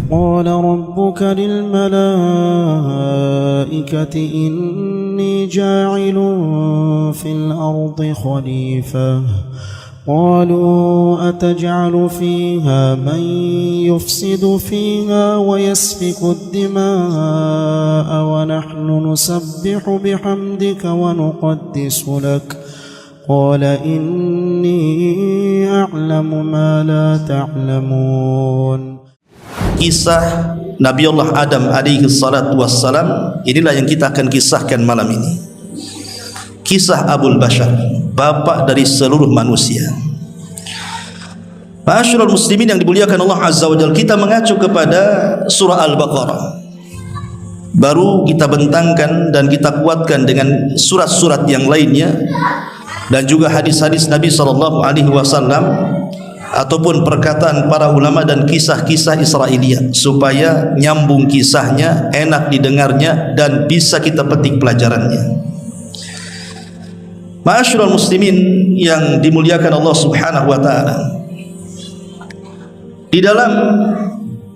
قال ربك للملائكة إني جاعل في الأرض خليفة قالوا أتجعل فيها من يفسد فيها ويسفك الدماء ونحن نسبح بحمدك ونقدس لك قال إني أعلم ما لا تعلمون. Kisah Nabiullah Adam alaihi salatu wassalam, inilah yang kita akan kisahkan malam ini. Kisah Abul Bashar, bapa dari seluruh manusia. Ma'asyiral muslimin yang dimuliakan Allah Azza wa Jalla, kita mengacu kepada surah Al-Baqarah. Baru kita bentangkan dan kita kuatkan dengan surat-surat yang lainnya dan juga hadis-hadis Nabi sallallahu alaihi wasallam ataupun perkataan para ulama dan kisah-kisah Israiliyat supaya nyambung kisahnya, enak didengarnya dan bisa kita petik pelajarannya. Ma'asyiral muslimin yang dimuliakan Allah Subhanahu wa taala, di dalam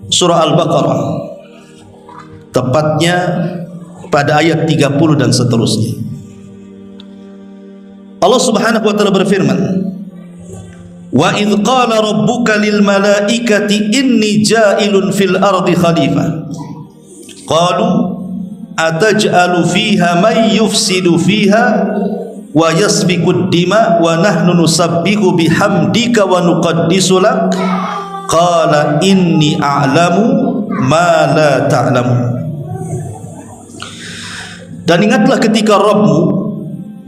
surah Al-Baqarah tepatnya pada ayat 30 dan seterusnya, Allah Subhanahu wa taala berfirman, wa idh qala rabbuka lil malaikati inni ja'ilun fil ardi khalifah qalu ataj'alu fiha man yufsidu fiha wa yasfiku dima wa nahnu nusabbihu bihamdika wa nuqaddisu lak qala inni a'lamu ma la ta'lamun. Dan ingatlah ketika Rabbmu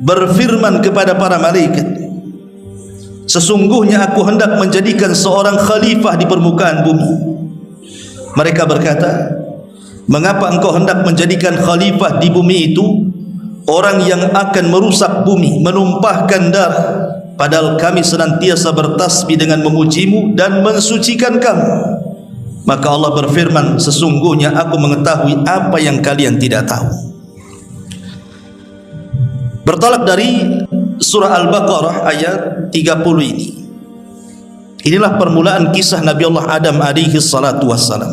berfirman kepada para malaikat, sesungguhnya aku hendak menjadikan seorang khalifah di permukaan bumi. Mereka berkata, mengapa engkau hendak menjadikan khalifah di bumi itu orang yang akan merusak bumi, menumpahkan darah, padahal kami senantiasa bertasbih dengan memujimu dan mensucikan kamu. Maka Allah berfirman, sesungguhnya aku mengetahui apa yang kalian tidak tahu. Bertolak dari surah Al-Baqarah ayat 30 ini. Inilah permulaan kisah Nabi Allah Adam alaihi salatu wassalam.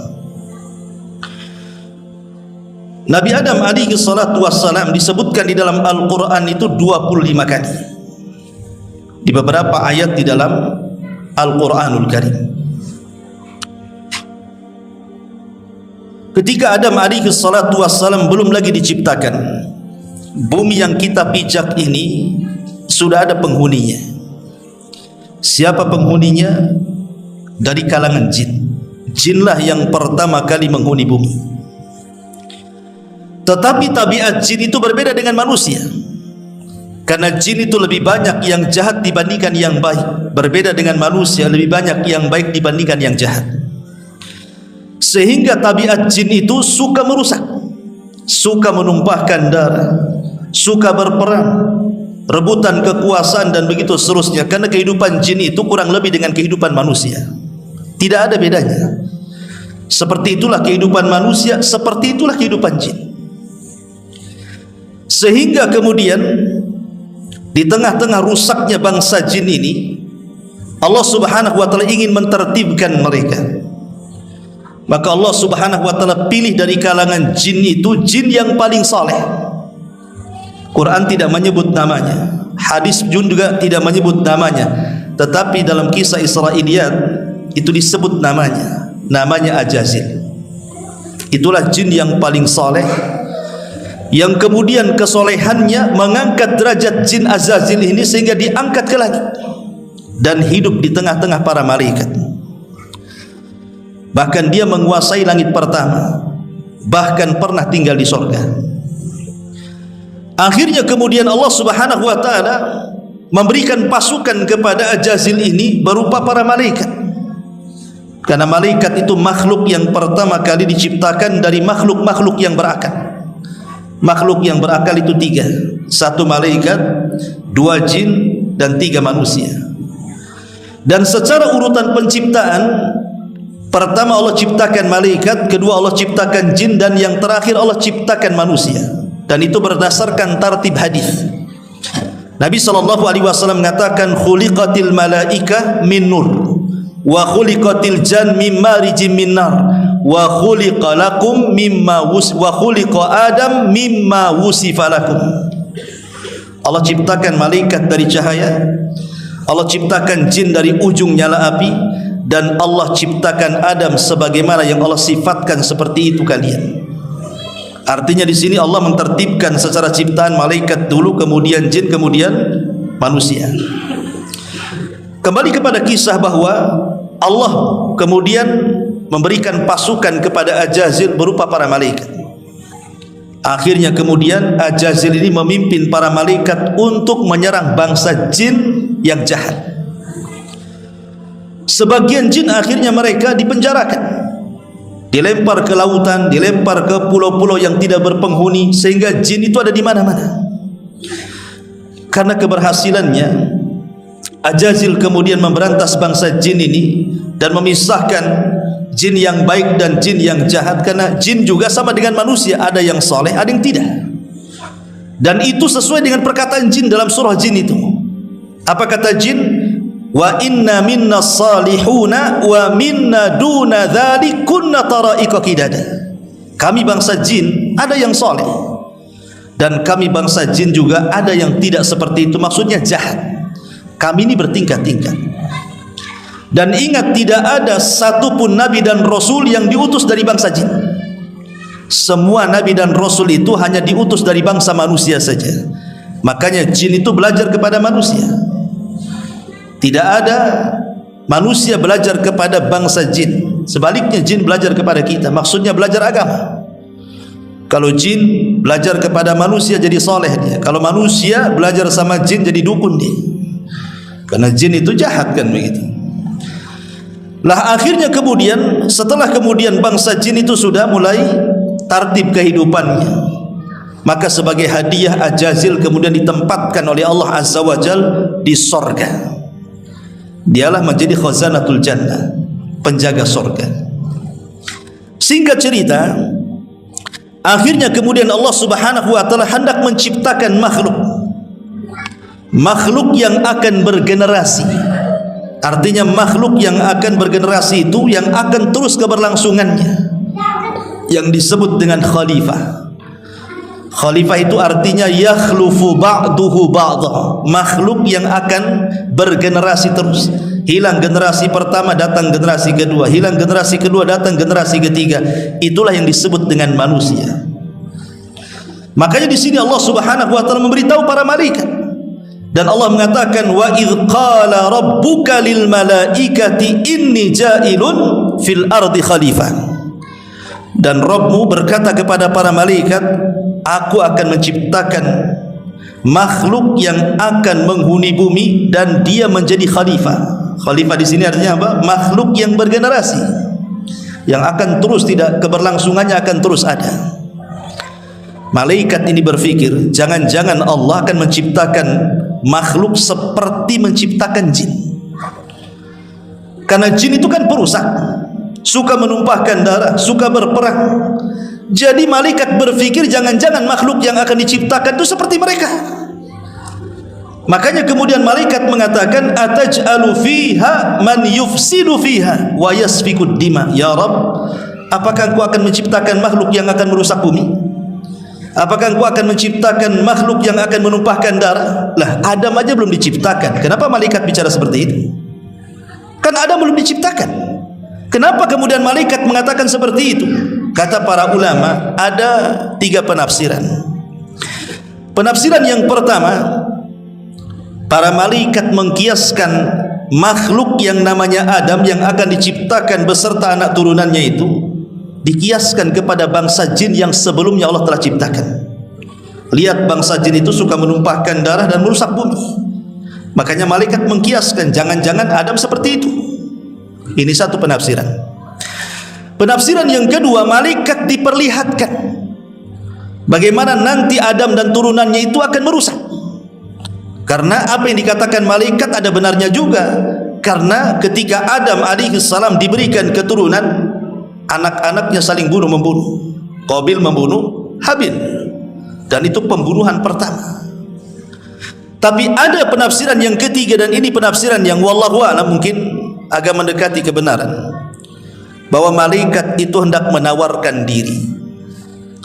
Nabi Adam alaihi salatu wassalam disebutkan di dalam Al-Quran itu 25 kali di beberapa ayat di dalam Al-Quranul Karim. Ketika Adam alaihi salatu wassalam belum lagi diciptakan, bumi yang kita pijak ini sudah ada penghuninya. Siapa penghuninya? Dari kalangan jin. Jinlah yang pertama kali menghuni bumi. Tetapi tabiat jin itu berbeda dengan manusia, karena jin itu lebih banyak yang jahat dibandingkan yang baik. Berbeda dengan manusia, lebih banyak yang baik dibandingkan yang jahat. Sehingga tabiat jin itu suka merusak, suka menumpahkan darah, suka berperang, rebutan kekuasaan dan begitu seterusnya. Karena kehidupan jin itu kurang lebih dengan kehidupan manusia, tidak ada bedanya. Seperti itulah kehidupan manusia, seperti itulah kehidupan jin. Sehingga kemudian di tengah-tengah rusaknya bangsa jin ini, Allah Subhanahu wa taala ingin mentertibkan mereka. Maka Allah Subhanahu wa taala pilih dari kalangan jin itu jin yang paling saleh. Quran tidak menyebut namanya, hadis juga tidak menyebut namanya, tetapi dalam kisah Israiliyat itu disebut namanya, namanya Ajazil. Itulah jin yang paling saleh, yang kemudian kesolehannya mengangkat derajat jin Azazil ini sehingga diangkat ke langit dan hidup di tengah-tengah para malaikat. Bahkan dia menguasai langit pertama, bahkan pernah tinggal di surga. Akhirnya kemudian Allah Subhanahu wa taala memberikan pasukan kepada Ajazil ini berupa para malaikat. Karena malaikat itu makhluk yang pertama kali diciptakan dari makhluk-makhluk yang berakal. Makhluk yang berakal itu 3, 1 malaikat, 2 jin dan 3 manusia. Dan secara urutan penciptaan, pertama Allah ciptakan malaikat, kedua Allah ciptakan jin, dan yang terakhir Allah ciptakan manusia. Dan itu berdasarkan tartib hadis. Nabi SAW mengatakan, khuliqatil malaika min nur wa khuliqatil jan min marijim min nar wa khuliqa lakum mimma wa khuliqa Adam mimma wusifa lakum. Allah ciptakan malaikat dari cahaya, Allah ciptakan jin dari ujung nyala api, dan Allah ciptakan Adam sebagaimana yang Allah sifatkan seperti itu kalian. Artinya di sini Allah mentertibkan secara ciptaan malaikat dulu, kemudian jin, kemudian manusia. Kembali kepada kisah bahwa Allah kemudian memberikan pasukan kepada Ajazil berupa para malaikat. Akhirnya kemudian Ajazil ini memimpin para malaikat untuk menyerang bangsa jin yang jahat. Sebagian jin akhirnya mereka dipenjarakan, dilempar ke lautan, dilempar ke pulau-pulau yang tidak berpenghuni, sehingga jin itu ada di mana-mana. Karena keberhasilannya, Ajazil kemudian memberantas bangsa jin ini dan memisahkan jin yang baik dan jin yang jahat. Karena jin juga sama dengan manusia, ada yang soleh, ada yang tidak. Dan itu sesuai dengan perkataan jin dalam surah jin itu. Apa kata jin? Wa inna minna salihuna wa minna duna dhalik kunna tara'iqa qidada. Kami bangsa jin ada yang soleh, dan kami bangsa jin juga ada yang tidak seperti itu, maksudnya jahat. Kami ini bertingkat-tingkat. Dan ingat, tidak ada satupun nabi dan rasul yang diutus dari bangsa jin. Semua nabi dan rasul itu hanya diutus dari bangsa manusia saja. Makanya jin itu belajar kepada manusia. Tidak ada manusia belajar kepada bangsa jin. Sebaliknya jin belajar kepada kita, maksudnya belajar agama. Kalau jin belajar kepada manusia jadi soleh dia. Kalau manusia belajar sama jin jadi dukun dia. Karena jin itu jahat kan begitu. Lah akhirnya kemudian, setelah kemudian bangsa jin itu sudah mulai tertib kehidupannya, maka sebagai hadiah Ajazil kemudian ditempatkan oleh Allah Azza wa Jal di sorga. Dialah menjadi khazanatul jannah, penjaga sorga. Singkat cerita, akhirnya kemudian Allah Subhanahu wa taala hendak menciptakan makhluk yang akan bergenerasi. Artinya makhluk yang akan bergenerasi itu yang akan terus keberlangsungannya, yang disebut dengan khalifah. Khalifah itu artinya yakhlufu ba'duhu ba'dha, makhluk yang akan bergenerasi terus. Hilang generasi pertama, datang generasi kedua, hilang generasi kedua, datang generasi ketiga. Itulah yang disebut dengan manusia. Makanya di sini Allah Subhanahu wa taala memberitahu para malaikat, dan Allah mengatakan wa idz qala rabbuka lil malaikati inni ja'ilun fil ardi khalifah. Dan Rabbmu berkata kepada para malaikat, aku akan menciptakan makhluk yang akan menghuni bumi dan dia menjadi khalifah. Khalifah di sini artinya apa? Makhluk yang bergenerasi, yang akan terus, tidak keberlangsungannya akan terus ada. Malaikat ini berpikir, jangan-jangan Allah akan menciptakan makhluk seperti menciptakan jin. Karena jin itu kan perusak, suka menumpahkan darah, suka berperang. Jadi malaikat berpikir jangan-jangan makhluk yang akan diciptakan itu seperti mereka. Makanya kemudian malaikat mengatakan, ataj'alu fiha man yufsidu fiha wa yasfikud dima. Ya Rabb, apakah Engkau akan menciptakan makhluk yang akan merusak bumi? Apakah Engkau akan menciptakan makhluk yang akan menumpahkan darah? Lah, Adam aja belum diciptakan. Kenapa malaikat bicara seperti itu? Kan Adam belum diciptakan. Kenapa kemudian malaikat mengatakan seperti itu? Kata para ulama, ada 3 penafsiran. Penafsiran yang pertama, para malaikat mengkiaskan makhluk yang namanya Adam yang akan diciptakan beserta anak turunannya itu, dikiaskan kepada bangsa jin yang sebelumnya Allah telah ciptakan. Lihat, bangsa jin itu suka menumpahkan darah dan merusak bumi. Makanya malaikat mengkiaskan, jangan-jangan Adam seperti itu. Ini satu penafsiran. Penafsiran yang kedua, malaikat diperlihatkan bagaimana nanti Adam dan turunannya itu akan merusak. Karena apa yang dikatakan malaikat ada benarnya juga. Karena ketika Adam alaihissalam diberikan keturunan, anak-anaknya saling bunuh-membunuh. Qabil membunuh Habil, dan itu pembunuhan pertama. Tapi ada penafsiran yang ketiga, dan ini penafsiran yang wallahu a'lam mungkin agak mendekati kebenaran. bahwa malaikat itu hendak menawarkan diri,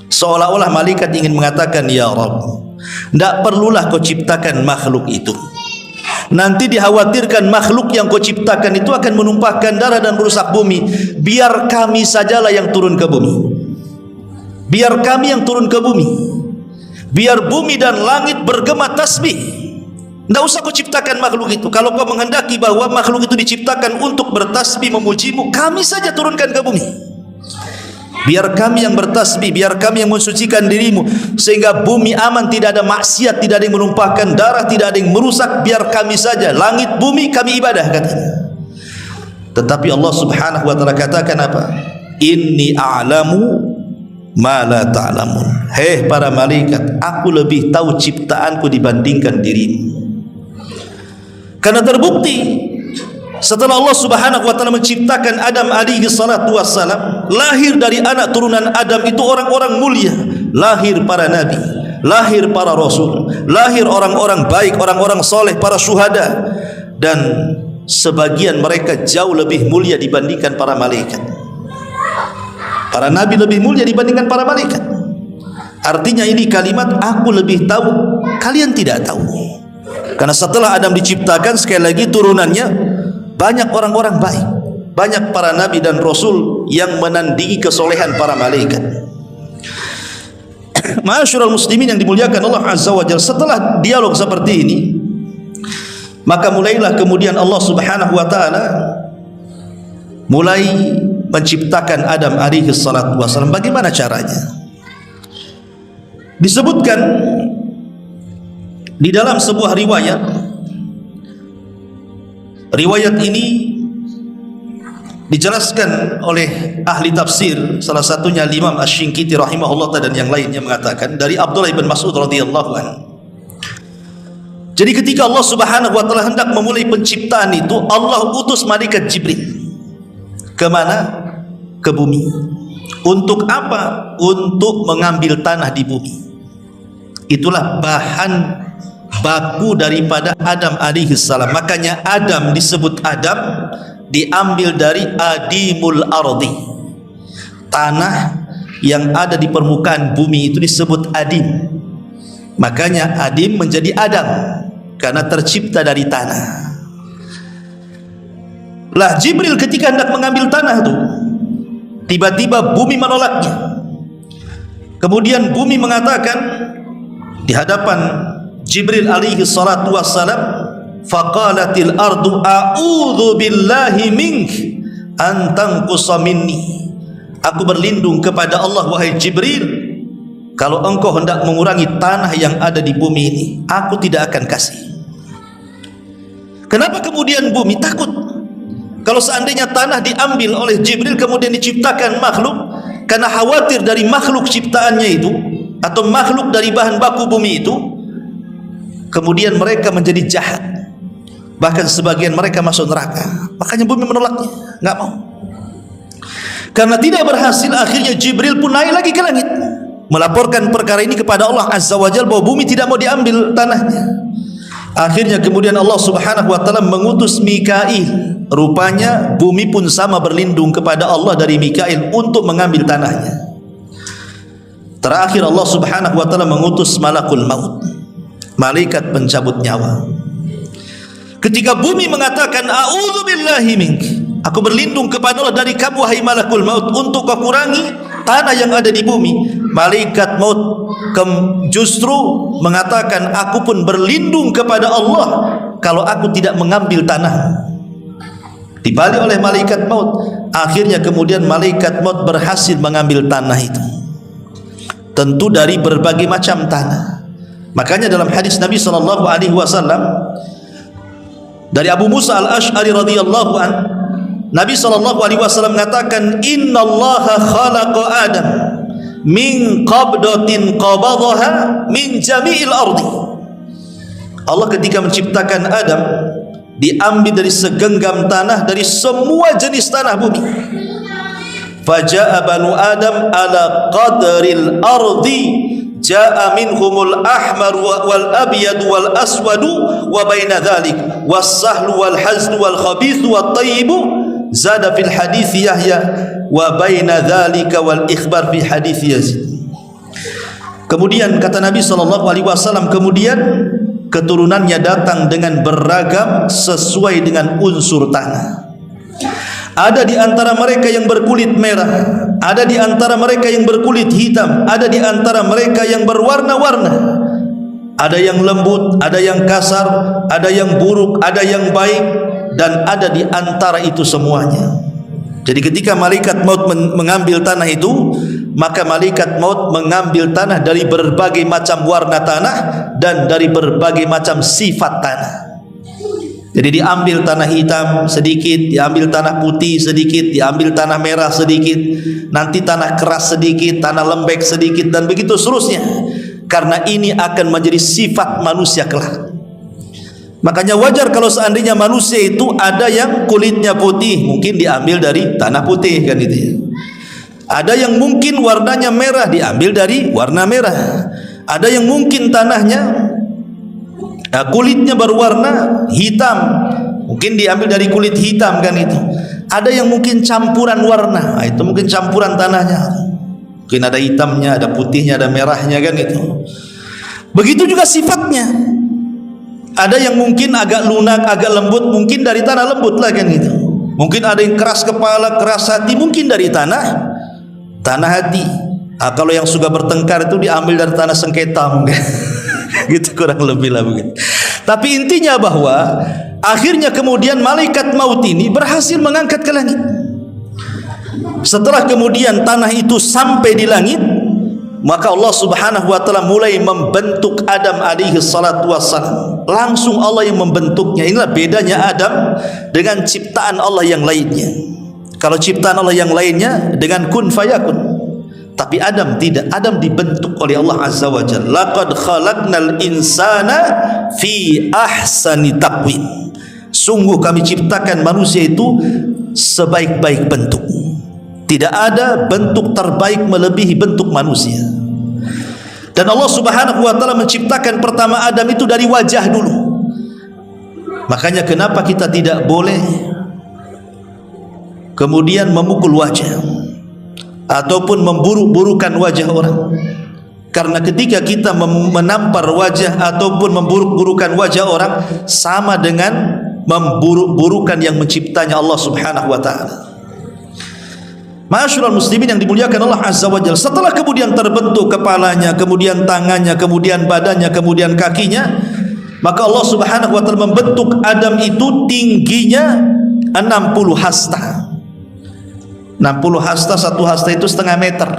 seolah-olah malaikat ingin mengatakan, ya Rabb, tidak perlulah kau ciptakan makhluk itu. Nanti dikhawatirkan makhluk yang kau ciptakan itu akan menumpahkan darah dan merusak bumi. Biar kami sajalah yang turun ke bumi. Biar kami yang turun ke bumi. Biar bumi dan langit bergema tasbih. Tidak usah kau ciptakan makhluk itu. Kalau kau menghendaki bahwa makhluk itu diciptakan untuk bertasbih memujimu, kami saja turunkan ke bumi. Biar kami yang bertasbih, biar kami yang mensucikan dirimu, sehingga bumi aman, tidak ada maksiat, tidak ada yang menumpahkan darah, tidak ada yang merusak. Biar kami saja, langit bumi kami ibadah, katanya. Tetapi Allah subhanahu wa ta'ala katakan apa? Inni a'lamu ma la ta'lamun. Hei para malaikat, aku lebih tahu ciptaanku dibandingkan dirimu. Karena terbukti setelah Allah subhanahu wa ta'ala menciptakan Adam alaihi salatu wassalam, lahir dari anak turunan Adam itu orang-orang mulia. Lahir para nabi, lahir para rasul, lahir orang-orang baik, orang-orang soleh, para syuhada. Dan sebagian mereka jauh lebih mulia dibandingkan para malaikat. Para nabi lebih mulia dibandingkan para malaikat. Artinya ini kalimat aku lebih tahu, kalian tidak tahu. Karena setelah Adam diciptakan, sekali lagi turunannya banyak orang-orang baik, banyak para nabi dan rasul yang menandingi kesolehan para malaikat. Ma'asyiral muslimin yang dimuliakan Allah Azza wa Jalla, setelah dialog seperti ini, maka mulailah kemudian Allah Subhanahu wa taala mulai menciptakan Adam alaihi salatu wasallam. Bagaimana caranya? Disebutkan di dalam sebuah riwayat. Riwayat ini dijelaskan oleh ahli tafsir, salah satunya Imam Asy-Syinkiti rahimahullah dan yang lainnya, mengatakan dari Abdullah bin Mas'ud radhiyallahu anhu. Jadi ketika Allah Subhanahu wa taala hendak memulai penciptaan itu, Allah utus malaikat Jibril. Kemana? Ke bumi. Untuk apa? Untuk mengambil tanah di bumi. Itulah bahan baku daripada Adam alaihi salam. Makanya Adam disebut Adam, diambil dari adimul ardi. Tanah yang ada di permukaan bumi itu disebut adim. Makanya adim menjadi Adam, karena tercipta dari tanah. Lah Jibril ketika hendak mengambil tanah itu, tiba-tiba bumi menolaknya. Kemudian bumi mengatakan di hadapan Jibril alaihi salatu wassalam, faqalatil ardu a'udzu billahi mink an tanqusa minni. Aku berlindung kepada Allah wahai Jibril, kalau engkau hendak mengurangi tanah yang ada di bumi ini, aku tidak akan kasih. Kenapa kemudian bumi takut? Kalau seandainya tanah diambil oleh Jibril kemudian diciptakan makhluk, karena khawatir dari makhluk ciptaannya itu atau makhluk dari bahan baku bumi itu, kemudian mereka menjadi jahat, bahkan sebagian mereka masuk neraka. Makanya bumi menolaknya, nggak mau. Karena tidak berhasil, akhirnya Jibril pun naik lagi ke langit melaporkan perkara ini kepada Allah Azza wa Jalla, bahwa bumi tidak mau diambil tanahnya. Akhirnya kemudian Allah Subhanahu wa taala mengutus Mikail. Rupanya bumi pun sama berlindung kepada Allah dari Mikail untuk mengambil tanahnya. Terakhir Allah Subhanahu wa taala mengutus malakul maut, malaikat pencabut nyawa. Ketika bumi mengatakan a'udzu billahi mink, aku berlindung kepada Allah dari kamu wahai malakul maut, untuk kau kurangi tanah yang ada di bumi. Malaikat maut justru mengatakan, aku pun berlindung kepada Allah kalau aku tidak mengambil tanah. Dibalik oleh malaikat maut. Akhirnya kemudian malaikat maut berhasil mengambil tanah itu, tentu dari berbagai macam tanah. Makanya dalam hadis Nabi SAW dari Abu Musa al-Ash'ari radhiyallahu an, Nabi SAW mengatakan, innallaha khalaqa Adam min qabdatin qabadaha min jami'il ardi. Allah ketika menciptakan Adam diambil dari segenggam tanah, dari semua jenis tanah bumi. Faja'a banu Adam ala qadril ardi, ja'a minhumul ahmar wal abyad wal aswadu wa baina dhalik was sahlu wal hazlu wal khabithu wat tayyibu. Zada fil hadits Yahya wa baina dzalika wal ikhbar fi hadits Yazid. Kemudian kata Nabi SAW, kemudian keturunannya datang dengan beragam sesuai dengan unsur tanah. Ada di antara mereka yang berkulit merah, ada di antara mereka yang berkulit hitam, ada di antara mereka yang berwarna-warna. Ada yang lembut, ada yang kasar, ada yang buruk, ada yang baik, dan ada di antara itu semuanya. Jadi ketika malaikat maut mengambil tanah itu, maka malaikat maut mengambil tanah dari berbagai macam warna tanah dan dari berbagai macam sifat tanah. Jadi diambil tanah hitam sedikit, diambil tanah putih sedikit, diambil tanah merah sedikit, nanti tanah keras sedikit, tanah lembek sedikit, dan begitu seterusnya. Karena ini akan menjadi sifat manusia kelak. Makanya wajar kalau seandainya manusia itu ada yang kulitnya putih, mungkin diambil dari tanah putih, kan itu ya. Ada yang mungkin warnanya merah, diambil dari warna merah. Ada yang mungkin tanahnya kulitnya berwarna hitam, mungkin diambil dari kulit hitam, kan itu. Ada yang mungkin campuran warna, itu mungkin campuran tanahnya. Mungkin ada hitamnya, ada putihnya, ada merahnya, kan itu. Begitu juga sifatnya. Ada yang mungkin agak lunak, agak lembut, mungkin dari tanah lembut lah, kan itu. Mungkin ada yang keras kepala, keras hati, mungkin dari tanah hati. Kalau yang suka bertengkar itu diambil dari tanah sengketa mungkin. Gitu kurang lebih lah begitu. Tapi intinya bahwa akhirnya kemudian malaikat maut ini berhasil mengangkat ke langit. Setelah kemudian tanah itu sampai di langit, maka Allah Subhanahu wa taala mulai membentuk Adam alaihi salatu wassalam. Langsung Allah yang membentuknya. Inilah bedanya Adam dengan ciptaan Allah yang lainnya. Kalau ciptaan Allah yang lainnya dengan kun fayakun, tapi Adam tidak. Adam dibentuk oleh Allah Azza wa Jalla. Laqad khalaqnal insana fi ahsani taqwim. Sungguh kami ciptakan manusia itu sebaik-baik bentuk. Tidak ada bentuk terbaik melebihi bentuk manusia. Dan Allah Subhanahu wa taala menciptakan pertama Adam itu dari wajah dulu. Makanya kenapa kita tidak boleh kemudian memukul wajah ataupun memburuk-burukan wajah orang. Karena ketika kita menampar wajah ataupun memburuk-burukan wajah orang, sama dengan memburuk-burukan yang menciptanya Allah Subhanahu wa taala. Ma'asyiral muslimin yang dimuliakan Allah Azza wa Jalla, setelah kemudian terbentuk kepalanya, kemudian tangannya, kemudian badannya, kemudian kakinya, maka Allah Subhanahu wa taala membentuk Adam itu tingginya 60 hasta. 60 hasta, satu hasta itu setengah meter.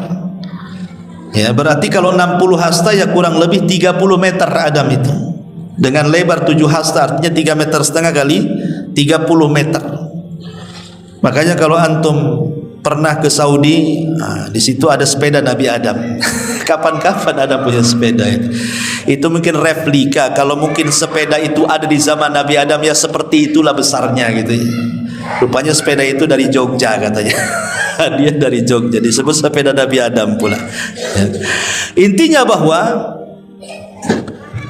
Ya, berarti kalau 60 hasta ya kurang lebih 30 meter Adam itu. Dengan lebar 7 hasta artinya 3,5 meter kali 30 meter. Makanya kalau antum pernah ke Saudi, di situ ada sepeda Nabi Adam. Kapan-kapan Adam punya sepeda itu. Itu mungkin replika. Kalau mungkin sepeda itu ada di zaman Nabi Adam, ya seperti itulah besarnya gitu ya. Rupanya sepeda itu dari Jogja katanya. Dia dari Jogja, disebut sepeda Nabi Adam pula. Intinya bahwa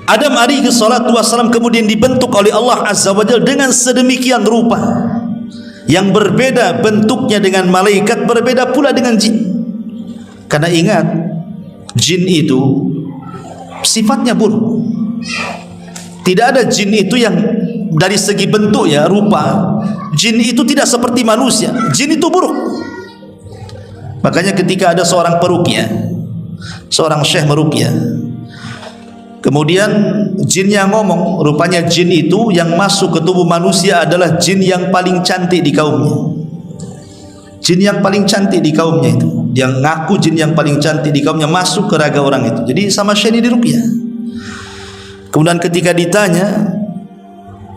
Adam alaihi salatu wassalam kemudian dibentuk oleh Allah Azza wa Jalla dengan sedemikian rupa, yang berbeda bentuknya dengan malaikat, berbeda pula dengan jin. Karena ingat, jin itu sifatnya buruk. Tidak ada jin itu yang dari segi bentuk ya, rupa, jin itu tidak seperti manusia. Jin itu buruk. Makanya ketika ada seorang peruqyah, seorang syekh meruqyah, kemudian jinnya ngomong, rupanya jin itu yang masuk ke tubuh manusia adalah jin yang paling cantik di kaumnya. Jin yang paling cantik di kaumnya itu, yang ngaku jin yang paling cantik di kaumnya, masuk ke raga orang itu. Jadi sama syekh ini diruqyah. Kemudian ketika ditanya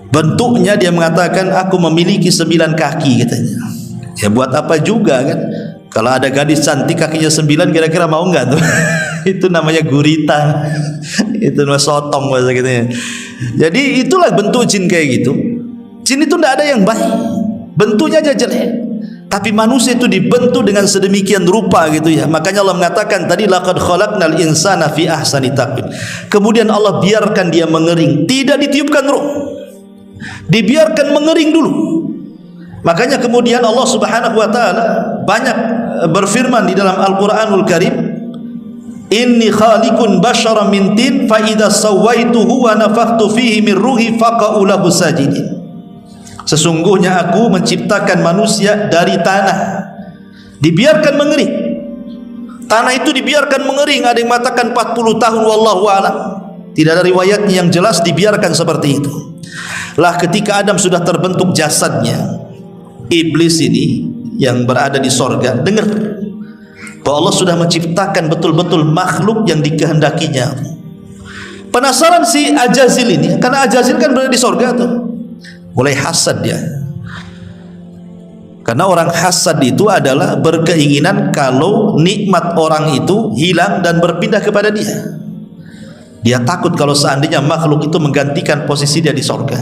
bentuknya, dia mengatakan aku memiliki 9 kaki katanya. Ya buat apa juga kan? Kalau ada gadis cantik kakinya 9, kira-kira mau enggak tuh? Itu namanya gurita. Itu namanya sotong bahasa gitu ya. Jadi itulah bentuk jin kayak gitu. Jin itu tidak ada yang baik, bentuknya aja jelek. Tapi manusia itu dibentuk dengan sedemikian rupa gitu ya. Makanya Allah mengatakan tadi laqad khalaqnal insana fi ahsani taqwim. Kemudian Allah biarkan dia mengering, tidak ditiupkan ruh. Dibiarkan mengering dulu. Makanya kemudian Allah Subhanahu wa taala banyak berfirman di dalam Al-Quranul Karim, inni khaliqun basyaran min tin fa idza sawaituhu wa nafakhtu fihi min ruhi faqa'u lahu sajidin. Sesungguhnya aku menciptakan manusia dari tanah, dibiarkan mengering. Tanah itu dibiarkan mengering. Ada yang mengatakan 40 tahun, wallahu a'lam. Tidak ada riwayatnya yang jelas, dibiarkan seperti itu. Lah ketika Adam sudah terbentuk jasadnya, iblis ini yang berada di sorga dengar bahwa Allah sudah menciptakan betul-betul makhluk yang dikehendakinya. Penasaran si Ajazil ini, karena Ajazil kan berada di sorga tuh, mulai hasad dia. Karena orang hasad itu adalah berkeinginan kalau nikmat orang itu hilang dan berpindah kepada dia. Dia takut kalau seandainya makhluk itu menggantikan posisi dia di sorga.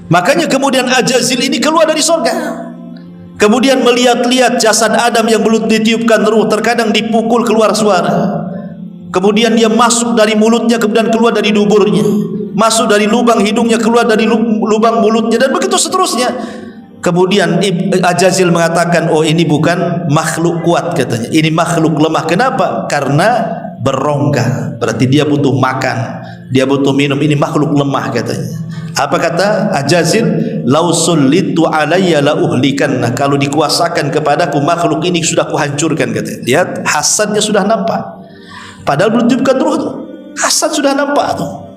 Makanya kemudian Ajazil ini keluar dari sorga, kemudian melihat-lihat jasad Adam yang belum ditiupkan ruh, terkadang dipukul keluar suara. Kemudian dia masuk dari mulutnya, kemudian keluar dari duburnya, masuk dari lubang hidungnya, keluar dari lubang mulutnya, dan begitu seterusnya. Kemudian Ajazil mengatakan, oh ini bukan makhluk kuat katanya, ini makhluk lemah. Kenapa? Karena berongga, berarti dia butuh makan, dia butuh minum, ini makhluk lemah katanya. Apa kata Ajazil? Lau sullitu alayya la uhlikanna, kalau dikuasakan kepadaku makhluk ini sudah kuhancurkan katanya. Lihat, hasadnya sudah nampak, padahal belum tiupkan ruh tuh, hasad sudah nampak tuh.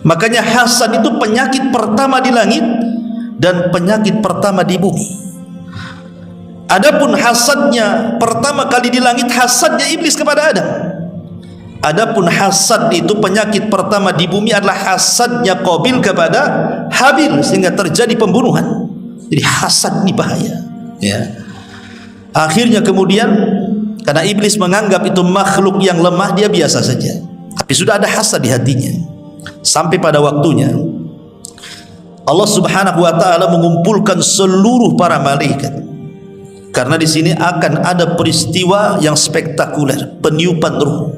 Makanya hasad itu penyakit pertama di langit dan penyakit pertama di bumi. Adapun hasadnya pertama kali di langit, hasadnya iblis kepada Adam. Adapun hasad itu penyakit pertama di bumi adalah hasadnya Qabil kepada Habil, sehingga terjadi pembunuhan. Jadi hasad ini bahaya, ya. Akhirnya kemudian karena iblis menganggap itu makhluk yang lemah, dia biasa saja. Tapi sudah ada hasad di hatinya. Sampai pada waktunya Allah Subhanahu wa taala mengumpulkan seluruh para malaikat. Karena di sini akan ada peristiwa yang spektakuler, peniupan ruh.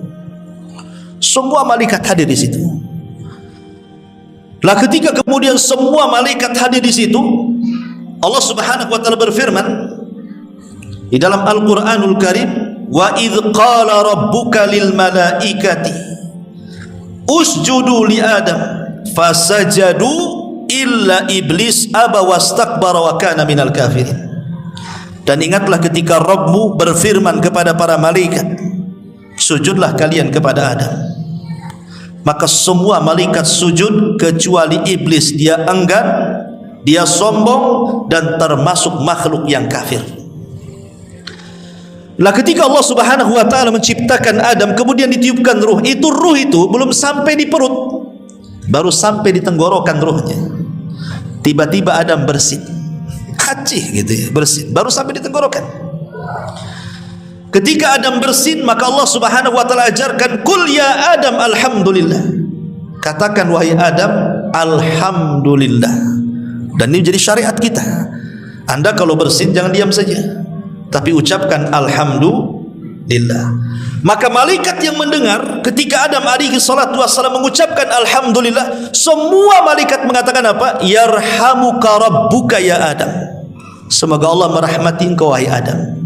Semua malaikat hadir di situ. Lah ketika kemudian semua malaikat hadir di situ, Allah Subhanahu wa taala berfirman di dalam Al-Qur'anul Karim, wa idz qala rabbuka lil malaikati usjudu li adam fasajadu illa iblis aba wastakbara wa kana minal kafirin. Dan ingatlah ketika Rabbmu berfirman kepada para malaikat, sujudlah kalian kepada Adam. Maka semua malaikat sujud kecuali iblis. Dia enggan, dia sombong, dan termasuk makhluk yang kafir. Lah ketika Allah Subhanahu wa taala menciptakan Adam, kemudian ditiupkan ruh itu belum sampai di perut, baru sampai di tenggorokan ruhnya. Tiba-tiba Adam bersin, kacih gitu ya, bersin, baru sampai di tenggorokan. Ketika Adam bersin, maka Allah Subhanahu wa taala ajarkan, "Qul ya Adam alhamdulillah." Katakan wahai Adam, alhamdulillah. Dan ini jadi syariat kita. Anda kalau bersin jangan diam saja, tapi ucapkan alhamdulillah. Maka malaikat yang mendengar ketika Adam alaihi salatu wassalam mengucapkan alhamdulillah, semua malaikat mengatakan apa? Yarhamuka rabbuka ya Adam. Semoga Allah merahmati engkau wahai Adam.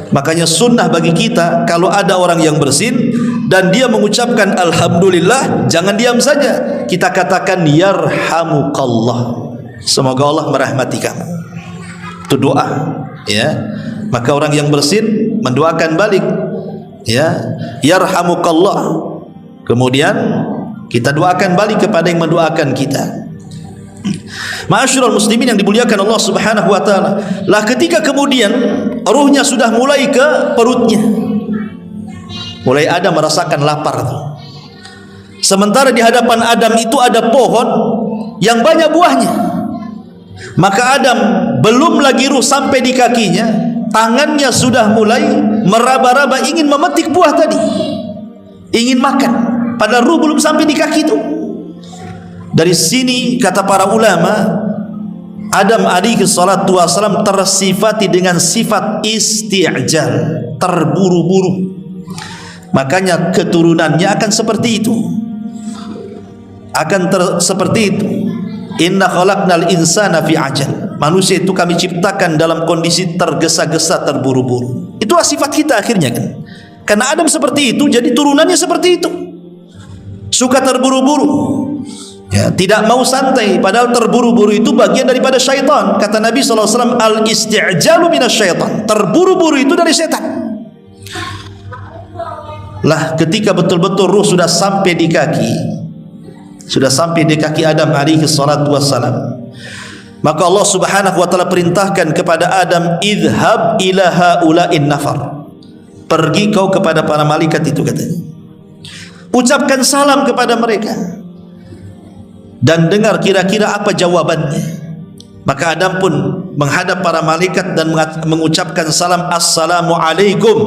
Makanya sunnah bagi kita, kalau ada orang yang bersin dan dia mengucapkan alhamdulillah, jangan diam saja, kita katakan yarhamukallah, semoga Allah merahmati kamu. Itu doa, ya. Maka orang yang bersin mendoakan balik, ya, yarhamukallah. Kemudian kita doakan balik kepada yang mendoakan kita. Ma'asyiral muslimin yang dimuliakan Allah Subhanahu wa taala. Lah ketika kemudian ruhnya sudah mulai ke perutnya, mulai Adam merasakan lapar tuh. Sementara di hadapan Adam itu ada pohon yang banyak buahnya. Maka Adam belum lagi ruh sampai di kakinya, tangannya sudah mulai meraba-raba ingin memetik buah tadi, ingin makan, padahal ruh belum sampai di kaki itu. Dari sini kata para ulama, Adam alaihi salatu wasalam tersifati dengan sifat isti'jal, terburu-buru. Makanya keturunannya akan seperti itu, akan seperti itu. Inna khalaqnal insana fi ajal. manusia itu kami ciptakan dalam kondisi tergesa-gesa, terburu-buru. Itulah sifat kita akhirnya kan. Karena Adam seperti itu, jadi turunannya seperti itu. Suka terburu-buru, ya, tidak mau santai, padahal terburu-buru itu bagian daripada syaitan. Kata Nabi SAW, al-isti'jalu minasyaitan. Terburu-buru itu dari setan. Lah ketika betul-betul ruh sudah sampai di kaki, Adam alaihi salatu wassalam, maka Allah Subhanahu wa taala perintahkan kepada Adam, idhab ila haula'in nafar. Pergi kau kepada para malaikat itu, katanya. Ucapkan salam kepada mereka dan dengar kira-kira apa jawabannya. Maka Adam pun menghadap para malaikat dan mengucapkan salam, assalamu alaikum.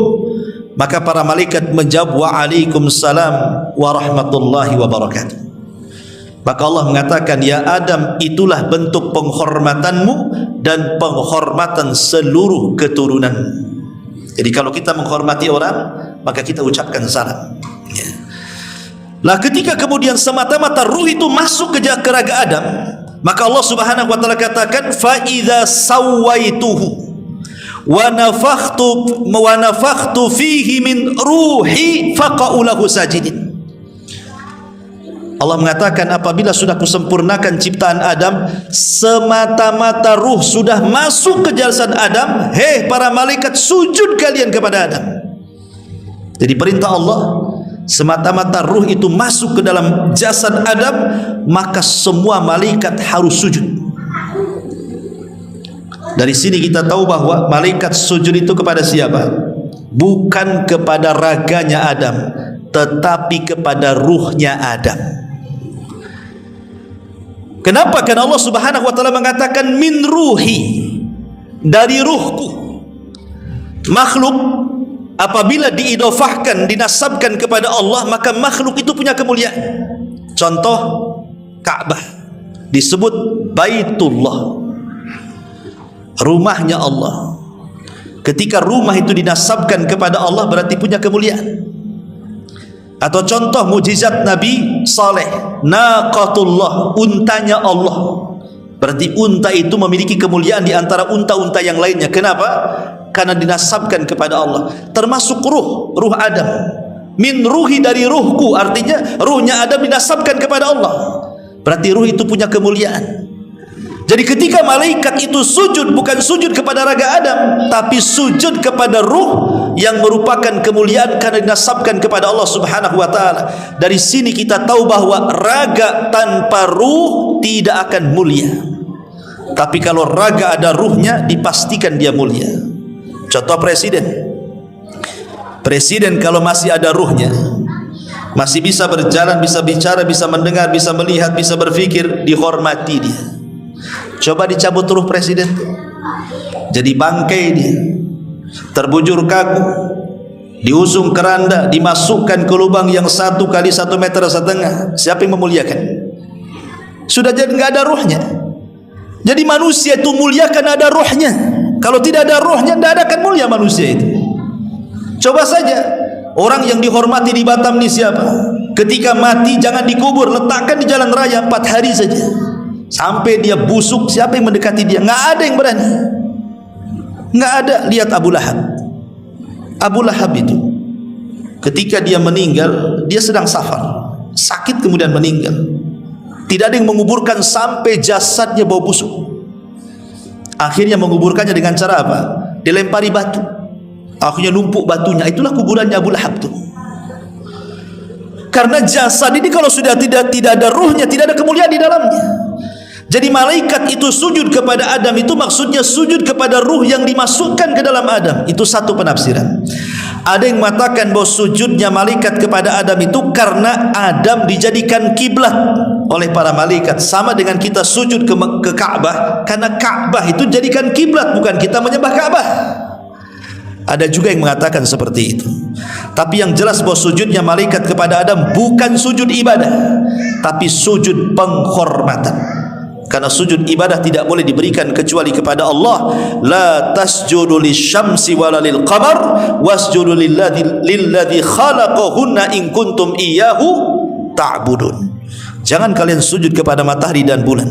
Maka para malaikat menjawab, waalaikumsalam warahmatullahi wabarakatuh. Maka Allah mengatakan, ya Adam, itulah bentuk penghormatanmu dan penghormatan seluruh keturunanmu. Jadi kalau kita menghormati orang, maka kita ucapkan salam, ya. Lah ketika kemudian semata-mata ruh itu masuk ke raga Adam, maka Allah Subhanahu wa taala katakan, fa idza sawaituhu wa nafakhtu fihi min ruhi faqa'u lahu sajidin. Allah mengatakan, apabila sudah kusempurnakan ciptaan Adam, semata-mata ruh sudah masuk ke jasad Adam, hei para malaikat, sujud kalian kepada Adam. Jadi perintah Allah, semata-mata ruh itu masuk ke dalam jasad Adam, maka semua malaikat harus sujud. Dari sini kita tahu bahwa malaikat sujud itu kepada siapa? Bukan kepada raganya Adam, tetapi kepada ruhnya Adam. Kenapa? Karena Allah Subhanahu wa taala mengatakan min ruhi, dari ruhku. Makhluk apabila diidofahkan, dinasabkan kepada Allah, maka makhluk itu punya kemuliaan. Contoh Ka'bah disebut Baitullah, rumahnya Allah. Ketika rumah itu dinasabkan kepada Allah, berarti punya kemuliaan. Atau contoh mujizat Nabi Saleh, naqatullah, untanya Allah. Berarti unta itu memiliki kemuliaan di antara unta-unta yang lainnya. Kenapa? Karena dinasabkan kepada Allah. Termasuk ruh Adam. Min ruhi, dari ruhku, artinya ruhnya Adam dinasabkan kepada Allah. Berarti ruh itu punya kemuliaan. Jadi ketika malaikat itu sujud, bukan sujud kepada raga Adam, tapi sujud kepada ruh yang merupakan kemuliaan karena dinasabkan kepada Allah Subhanahu wa taala. Dari sini kita tahu bahwa raga tanpa ruh tidak akan mulia. Tapi kalau raga ada ruhnya, dipastikan dia mulia. Contoh presiden. Presiden kalau masih ada ruhnya, masih bisa berjalan, bisa bicara, bisa mendengar, bisa melihat, bisa berpikir, dihormati dia. Coba dicabut ruh presiden, jadi bangkai dia, terbujur kaku, diusung keranda, dimasukkan ke lubang yang 1 kali 1,5 meter. Siapa yang memuliakan? Sudah jadi nggak ada ruhnya. Jadi manusia itu mulia karena ada ruhnya. Kalau tidak ada ruhnya, tidak akan mulia manusia itu. Coba saja orang yang dihormati di Batam ini siapa? Ketika mati jangan dikubur, letakkan di jalan raya 4 hari saja. Sampai dia busuk, siapa yang mendekati dia? Nggak ada yang berani. Nggak ada. Lihat Abu Lahab. Abu Lahab itu ketika dia meninggal, dia sedang safar, sakit kemudian meninggal. Tidak ada yang menguburkan sampai jasadnya bau busuk. Akhirnya menguburkannya dengan cara apa? Dilempari batu. Akhirnya numpuk batunya. Itulah kuburannya Abu Lahab itu. Karena jasad ini kalau sudah tidak ada ruhnya, tidak ada kemuliaan di dalamnya. Jadi malaikat itu sujud kepada Adam, itu maksudnya sujud kepada ruh yang dimasukkan ke dalam Adam. Itu satu penafsiran. Ada yang mengatakan bahwa sujudnya malaikat kepada Adam itu karena Adam dijadikan kiblat oleh para malaikat, sama dengan kita sujud ke Ka'bah, karena Ka'bah itu jadikan kiblat, bukan kita menyembah Ka'bah. Ada juga yang mengatakan seperti itu. Tapi yang jelas bahwa sujudnya malaikat kepada Adam bukan sujud ibadah, tapi sujud penghormatan. Karena sujud ibadah tidak boleh diberikan kecuali kepada Allah. La tasjudu lisyamsi wala lil qamar wasjudu lilladzi khalaqahunna in kuntum iyyahu ta'budun. Jangan kalian sujud kepada matahari dan bulan,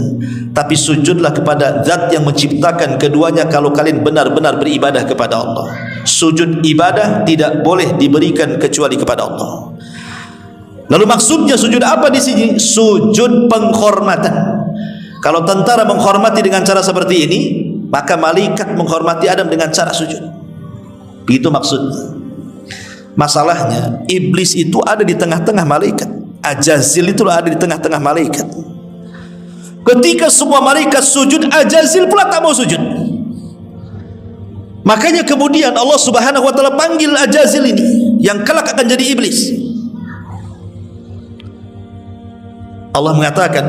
tapi sujudlah kepada zat yang menciptakan keduanya kalau kalian benar-benar beribadah kepada Allah. Sujud ibadah tidak boleh diberikan kecuali kepada Allah. Lalu maksudnya sujud apa di sini? Sujud penghormatan. Kalau tentara menghormati dengan cara seperti ini, maka malaikat menghormati Adam dengan cara sujud. Itu maksudnya. Masalahnya iblis itu ada di tengah-tengah malaikat. Ajazil itu ada di tengah-tengah malaikat. Ketika semua malaikat sujud, Ajazil pula tak mau sujud. Makanya kemudian Allah Subhanahu wa taala panggil Ajazil ini yang kelak akan jadi iblis. Allah mengatakan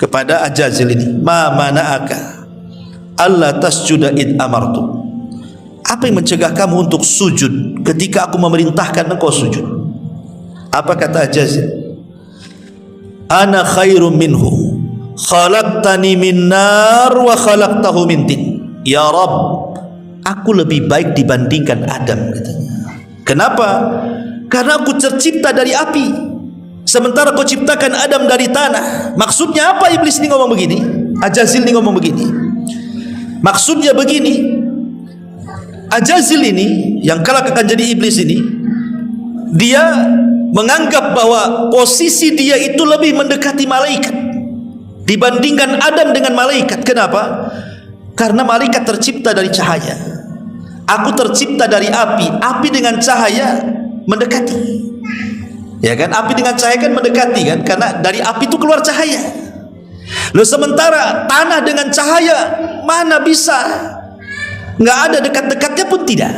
kepada Ajazil ini, "Ma mana'aka alla tasjuda id amartu." Apa yang mencegah kamu untuk sujud ketika aku memerintahkan engkau sujud? Apa kata Ajazil? "Ana khairum minhu, khalaqtani min nar wa khalaqtahu min tin." Ya Rabb, aku lebih baik dibandingkan Adam, katanya. Kenapa? Karena aku tercipta dari api, sementara kau ciptakan Adam dari tanah. Maksudnya apa iblis ini ngomong begini? Ajazil ini ngomong begini. Maksudnya begini, Ajazil ini yang kelak akan jadi iblis ini, dia menganggap bahwa posisi dia itu lebih mendekati malaikat dibandingkan Adam dengan malaikat. Kenapa? Karena malaikat tercipta dari cahaya, aku tercipta dari api. Api dengan cahaya mendekati, ya kan? Api dengan cahaya kan mendekati kan, karena dari api itu keluar cahaya. Loh, sementara tanah dengan cahaya mana bisa, nggak ada dekat-dekatnya pun tidak.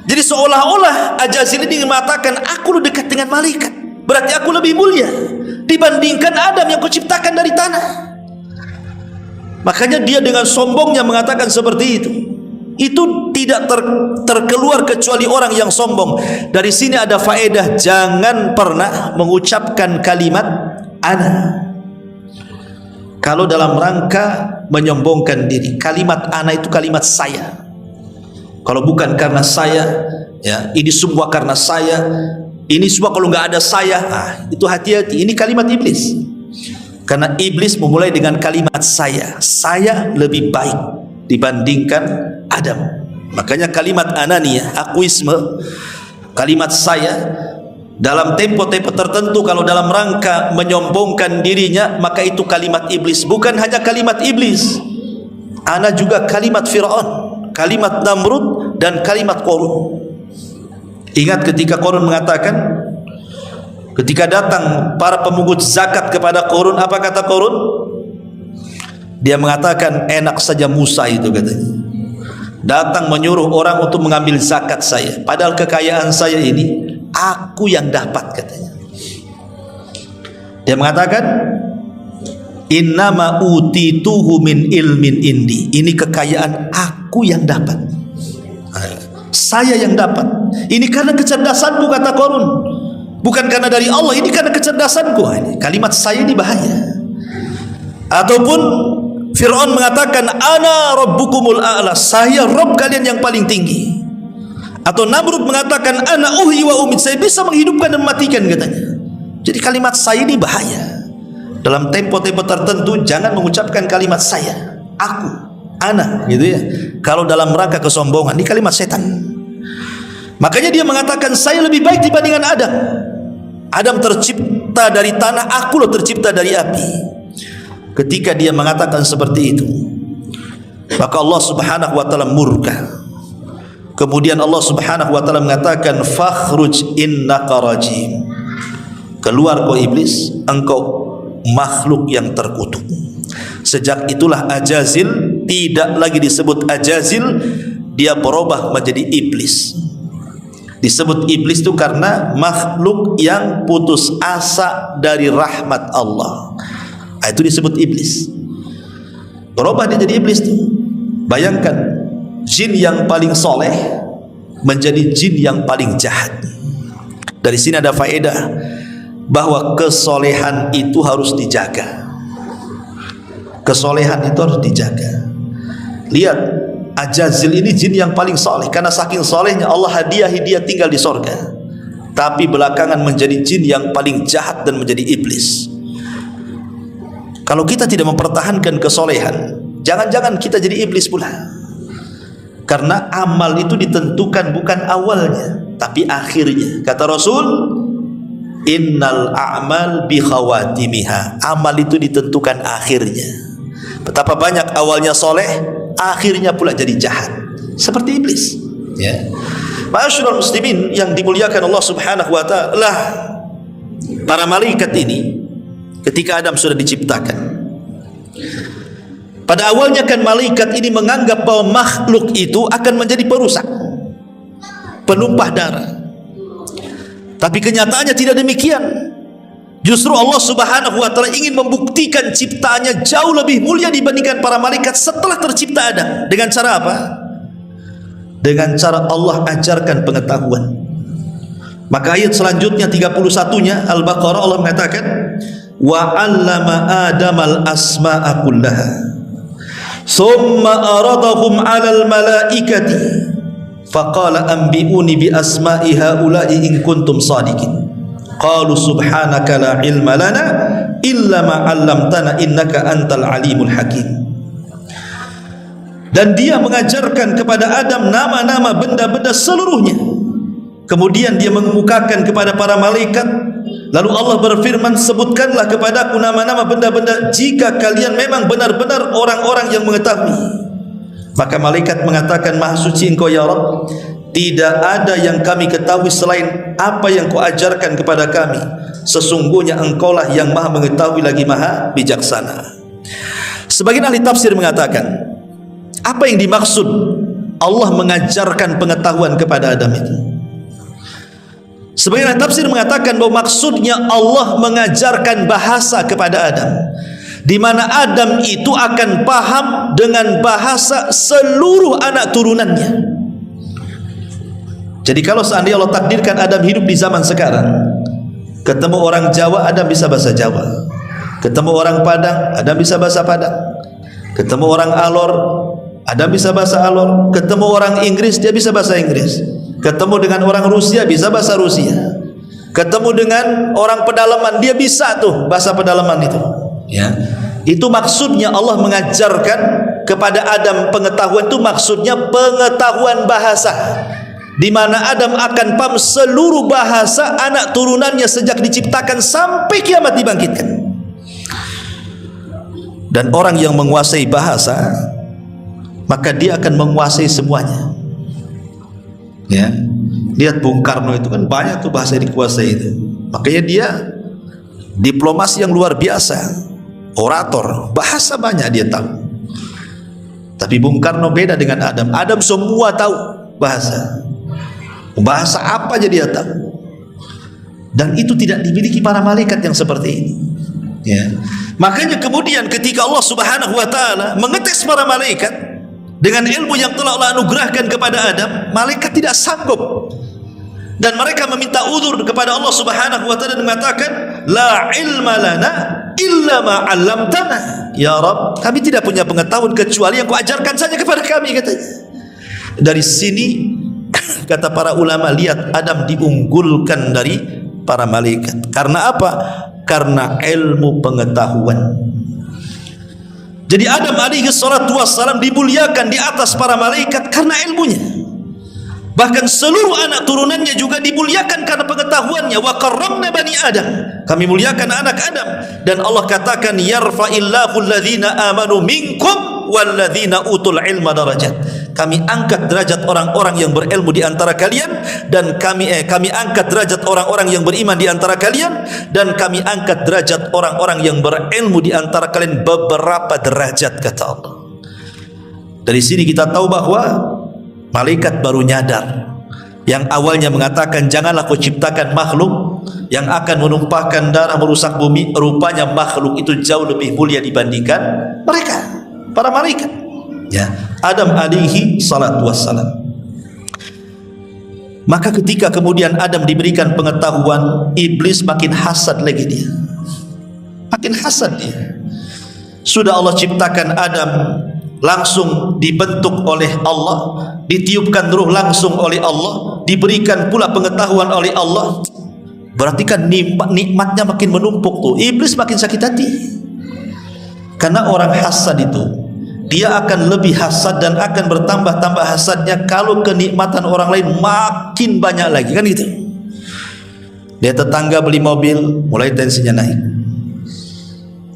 Jadi seolah-olah Ajazil ini mengatakan, aku lebih dekat dengan malaikat, berarti aku lebih mulia dibandingkan Adam yang kau ciptakan dari tanah. Makanya dia dengan sombongnya mengatakan seperti itu. Itu tidak terkeluar kecuali orang yang sombong. Dari sini ada faedah, jangan pernah mengucapkan kalimat ana kalau dalam rangka menyombongkan diri. Kalimat ana itu kalimat saya. Kalau bukan karena saya, ya, ini semua karena saya, ini semua kalau nggak ada saya, itu hati-hati. Ini kalimat iblis. Karena iblis memulai dengan kalimat saya lebih baik dibandingkan Adam. Makanya kalimat ananiyah, akuisme, kalimat saya dalam tempo-tempo tertentu kalau dalam rangka menyombongkan dirinya, maka itu kalimat iblis. Bukan hanya kalimat iblis, ana juga kalimat Fir'aun, kalimat Namrud, dan kalimat Qarun. Ingat ketika Qarun mengatakan, ketika datang para pemungut zakat kepada Qarun, apa kata Qarun? Dia mengatakan, enak saja Musa itu, katanya, datang menyuruh orang untuk mengambil zakat saya, padahal kekayaan saya ini aku yang dapat, katanya. Dia mengatakan, innama utituhu min ilmin indi, ini kekayaan aku yang dapat, saya yang dapat. Ini karena kecerdasanku, kata Qarun, bukan karena dari Allah, ini karena kecerdasanku. Ini kalimat saya ini bahaya. Ataupun Fir'aun mengatakan, ana rabbukumul a'la, saya Rabb kalian yang paling tinggi. Atau Namrud mengatakan, ana uhyi wa umit, saya bisa menghidupkan dan mematikan, katanya. Jadi kalimat saya ini bahaya. Dalam tempo-tempo tertentu jangan mengucapkan kalimat saya, aku, ana, gitu ya. Kalau dalam rangka kesombongan, ini kalimat setan. Makanya dia mengatakan, saya lebih baik dibandingkan Adam. Adam tercipta dari tanah, aku loh tercipta dari api. Ketika dia mengatakan seperti itu, maka Allah Subhanahu wa taala murka. Kemudian Allah Subhanahu wa taala mengatakan, fakhruj innaka rajim, keluar kau iblis, engkau makhluk yang terkutuk. Sejak itulah Ajazil tidak lagi disebut Ajazil, dia berubah menjadi iblis. Disebut iblis itu karena makhluk yang putus asa dari rahmat Allah. Itu disebut iblis. Berubah dia jadi iblis tuh. Bayangkan, jin yang paling soleh menjadi jin yang paling jahat. Dari sini ada faedah bahwa kesolehan itu harus dijaga. Kesolehan itu harus dijaga. Lihat, Ajazil ini jin yang paling soleh, karena saking solehnya Allah hadiahi dia tinggal di sorga. Tapi belakangan menjadi jin yang paling jahat dan menjadi iblis. Kalau kita tidak mempertahankan kesolehan, jangan-jangan kita jadi iblis pula. Karena amal itu ditentukan bukan awalnya, tapi akhirnya. Kata Rasul, innal a'mal bi khawatimiha. Amal itu ditentukan akhirnya. Betapa banyak awalnya soleh, akhirnya pula jadi jahat, seperti iblis. Ya, ma'asyiral muslimin yang dimuliakan Allah Subhanahu wa ta'ala, para malaikat ini ketika Adam sudah diciptakan, pada awalnya kan malaikat ini menganggap bahwa makhluk itu akan menjadi perusak, penumpah darah. Tapi kenyataannya tidak demikian. Justru Allah Subhanahu wa ta'ala ingin membuktikan ciptaannya jauh lebih mulia dibandingkan para malaikat setelah tercipta Adam. Dengan cara apa? Dengan cara Allah ajarkan pengetahuan. Maka ayat selanjutnya 31-nya Al-Baqarah, Allah mengatakan, wa 'allama Adamal asma'a kullaha thumma aradahum 'alal malaikati faqala anbi'uni bi asma'i haula'i in kuntum sadiqin. Qalu subhanaka la ilma lana illa ma 'allamtana innaka antal alimul hakim. Dan dia mengajarkan kepada Adam nama-nama benda-benda seluruhnya. Kemudian dia mengemukakan kepada para malaikat. Lalu Allah berfirman, sebutkanlah kepadaku nama-nama benda-benda jika kalian memang benar-benar orang-orang yang mengetahui. Maka malaikat mengatakan, maha suci engkau ya Rabb, tidak ada yang kami ketahui selain apa yang kau ajarkan kepada kami. Sesungguhnya engkaulah yang maha mengetahui lagi maha bijaksana. Sebagian ahli tafsir mengatakan, apa yang dimaksud Allah mengajarkan pengetahuan kepada Adam itu? Sebagian ahli tafsir mengatakan bahwa maksudnya Allah mengajarkan bahasa kepada Adam, di mana Adam itu akan paham dengan bahasa seluruh anak turunannya. Jadi kalau seandainya Allah takdirkan Adam hidup di zaman sekarang, ketemu orang Jawa, Adam bisa bahasa Jawa. Ketemu orang Padang, Adam bisa bahasa Padang. Ketemu orang Alor, Adam bisa bahasa Alor. Ketemu orang Inggris, dia bisa bahasa Inggris. Ketemu dengan orang Rusia, bisa bahasa Rusia. Ketemu dengan orang pedalaman, dia bisa tuh bahasa pedalaman itu. Ya, itu maksudnya Allah mengajarkan kepada Adam pengetahuan itu, maksudnya pengetahuan bahasa, di mana Adam akan paham seluruh bahasa anak turunannya sejak diciptakan sampai kiamat dibangkitkan. Dan orang yang menguasai bahasa, maka dia akan menguasai semuanya. Ya, lihat Bung Karno itu kan banyak tuh bahasa yang dikuasai itu. Makanya dia diplomasi yang luar biasa, orator, bahasa banyak dia tahu. Tapi Bung Karno beda dengan Adam. Adam semua tahu bahasa. Bahasa apa aja dia tahu. Dan itu tidak dimiliki para malaikat yang seperti ini. Ya. Makanya kemudian ketika Allah Subhanahu wa ta'ala mengetes para malaikat dengan ilmu yang telah Allah anugerahkan kepada Adam, malaikat tidak sanggup. Dan mereka meminta uzur kepada Allah Subhanahu wa ta'ala dan mengatakan, la ilma lana illa ma 'allamtana. Ya Rabb, kami tidak punya pengetahuan kecuali yang kau ajarkan saja kepada kami, katanya. Dari sini kata para ulama, lihat Adam diunggulkan dari para malaikat. Karena apa? Karena ilmu pengetahuan. Jadi Adam alaihi salatu wassalam dimuliakan di atas para malaikat karena ilmunya. Bahkan seluruh anak turunannya juga dimuliakan karena pengetahuannya. Wa karramna bani Adam, kami muliakan anak Adam. Dan Allah katakan, yarfa'illahu alladhina amanu minkum walladzina utul ilma darajat. Kami angkat derajat orang-orang yang berilmu di antara kalian, dan kami angkat derajat orang-orang yang beriman di antara kalian, dan kami angkat derajat orang-orang yang berilmu di antara kalian beberapa derajat, kata Allah. Dari sini kita tahu bahwa malaikat baru nyadar. Yang awalnya mengatakan janganlah kau ciptakan makhluk yang akan menumpahkan darah, merusak bumi, rupanya makhluk itu jauh lebih mulia dibandingkan mereka, para malaikat. Ya, Adam alaihi salatu wassalam. Maka ketika kemudian Adam diberikan pengetahuan, iblis makin hasad lagi dia. Makin hasad dia. Sudah Allah ciptakan Adam, langsung dibentuk oleh Allah, ditiupkan ruh langsung oleh Allah, diberikan pula pengetahuan oleh Allah. Berarti kan nikmatnya makin menumpuk tuh. Iblis makin sakit hati. Karena orang hasad itu, dia akan lebih hasad dan akan bertambah-tambah hasadnya kalau kenikmatan orang lain makin banyak lagi, kan gitu. Dia tetangga beli mobil, mulai tensinya naik.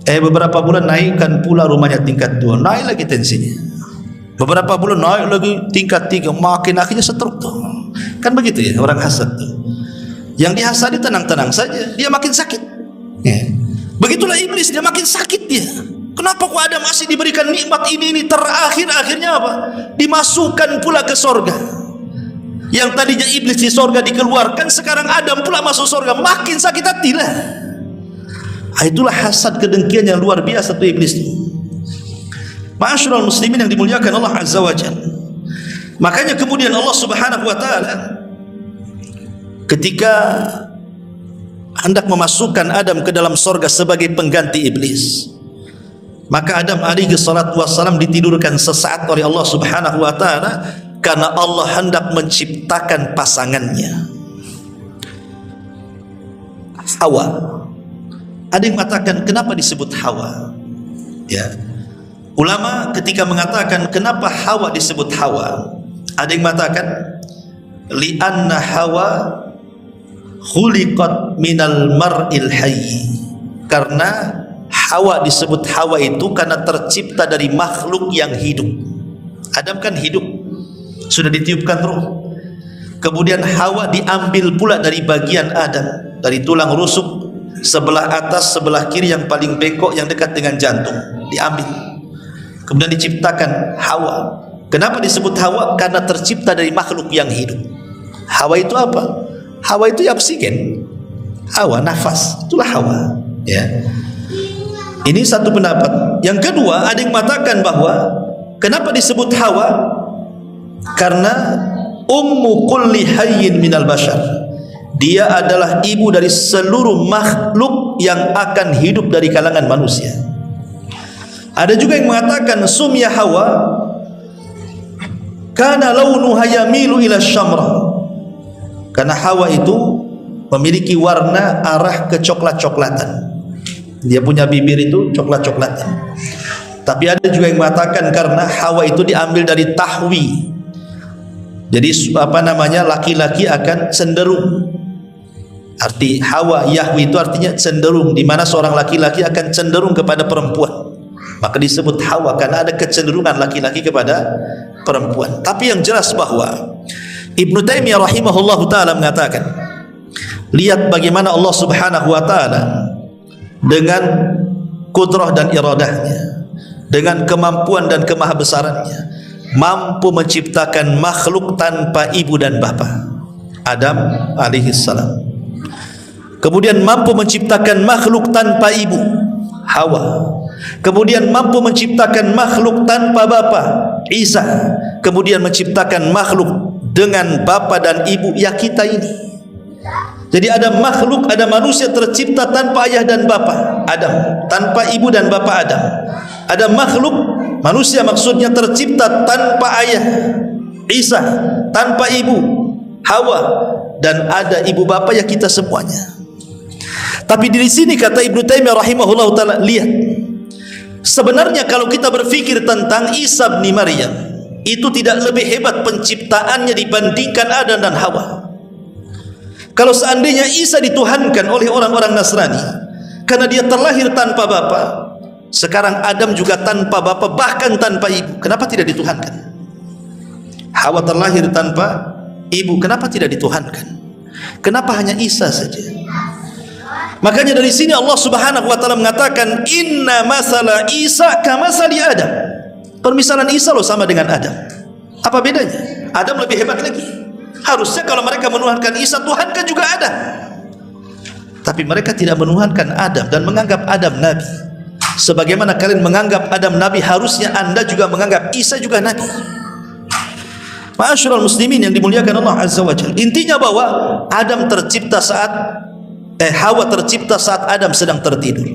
Beberapa bulan naikkan pula rumahnya tingkat 2, naik lagi tensinya. Beberapa bulan naik lagi tingkat 3, makin akhirnya stroke tuh. Kan begitu ya orang hasad tuh. Yang dihasadi tenang-tenang saja, dia makin sakit. Begitulah iblis, dia makin sakit dia. Kenapa kok Adam masih diberikan nikmat ini terakhir akhirnya apa? Dimasukkan pula ke sorga. Yang tadinya iblis di sorga dikeluarkan, sekarang Adam pula masuk sorga, makin sakit hati lah. Itulah hasad, kedengkian yang luar biasa tuh iblis. Ma'asyiral muslimin yang dimuliakan Allah Azza wa Jalla. Makanya kemudian Allah Subhanahu wa taala ketika hendak memasukkan Adam ke dalam sorga sebagai pengganti iblis, maka Adam alaihi salatu wassalam ditidurkan sesaat oleh Allah Subhanahu wa taala karena Allah hendak menciptakan pasangannya, Hawa. Ada yang mengatakan kenapa disebut Hawa? Ya. Ulama ketika mengatakan kenapa Hawa disebut Hawa, ada yang mengatakan li'anna Hawa khuliqat minal mar'il hayy. Karena Hawa disebut Hawa itu karena tercipta dari makhluk yang hidup. Adam kan hidup, sudah ditiupkan ruh. Kemudian Hawa diambil pula dari bagian Adam, dari tulang rusuk sebelah atas, sebelah kiri yang paling bengkok yang dekat dengan jantung, diambil. Kemudian diciptakan Hawa. Kenapa disebut Hawa? Karena tercipta dari makhluk yang hidup. Hawa itu apa? Hawa itu ya oksigen. Hawa nafas, itulah Hawa. Ya. Ini satu pendapat. Yang kedua, ada yang mengatakan bahwa kenapa disebut Hawa? Karena ummu kulli hayyin minal bashar. Dia adalah ibu dari seluruh makhluk yang akan hidup dari kalangan manusia. Ada juga yang mengatakan sumya Hawa kana launuha yamilu ila syamra. Karena Hawa itu memiliki warna arah ke coklat-coklatan. Dia punya bibir itu coklat-coklatan. Tapi ada juga yang mengatakan karena Hawa itu diambil dari tahwi. Jadi laki-laki akan cenderung. Arti Hawa Yahwi itu artinya cenderung, di mana seorang laki-laki akan cenderung kepada perempuan. Maka disebut Hawa karena ada kecenderungan laki-laki kepada perempuan. Tapi yang jelas bahwa Ibnu Taimiyah rahimahullahu taala mengatakan, lihat bagaimana Allah Subhanahu wa taala dengan kudrah dan iradahnya, dengan kemampuan dan kemahabesarannya, mampu menciptakan makhluk tanpa ibu dan bapa, Adam alaihi salam. Kemudian mampu menciptakan makhluk tanpa ibu, Hawa. Kemudian mampu menciptakan makhluk tanpa bapa, Isa. Kemudian menciptakan makhluk dengan bapa dan ibu, ya kita ini. Jadi ada makhluk, ada manusia tercipta tanpa ayah dan bapa, Adam, tanpa ibu dan bapa, Adam. Ada makhluk manusia maksudnya tercipta tanpa ayah, Isa, tanpa ibu, Hawa, dan ada ibu bapa, ya kita semuanya. Tapi di sini kata Ibnu Taimiyah rahimahullah taala, lihat, sebenarnya kalau kita berpikir tentang Isa bin Maryam, itu tidak lebih hebat penciptaannya dibandingkan Adam dan Hawa. Kalau seandainya Isa dituhankan oleh orang-orang Nasrani karena dia terlahir tanpa bapa, sekarang Adam juga tanpa bapa, bahkan tanpa ibu, kenapa tidak dituhankan? Hawa terlahir tanpa ibu, kenapa tidak dituhankan? Kenapa hanya Isa saja? Makanya dari sini Allah Subhanahu wa taala mengatakan inna masala Isa kamasali Adam. Permisalan Isa loh sama dengan Adam. Apa bedanya? Adam lebih hebat lagi. Harusnya kalau mereka menuhankan Isa, tuhankan juga Adam. Tapi mereka tidak menuhankan Adam dan menganggap Adam nabi. Sebagaimana kalian menganggap Adam nabi, harusnya Anda juga menganggap Isa juga nabi. Ma'asyiral muslimin yang dimuliakan Allah Azza wa Jalla. Intinya bahwa Adam tercipta saat Hawa tercipta saat Adam sedang tertidur.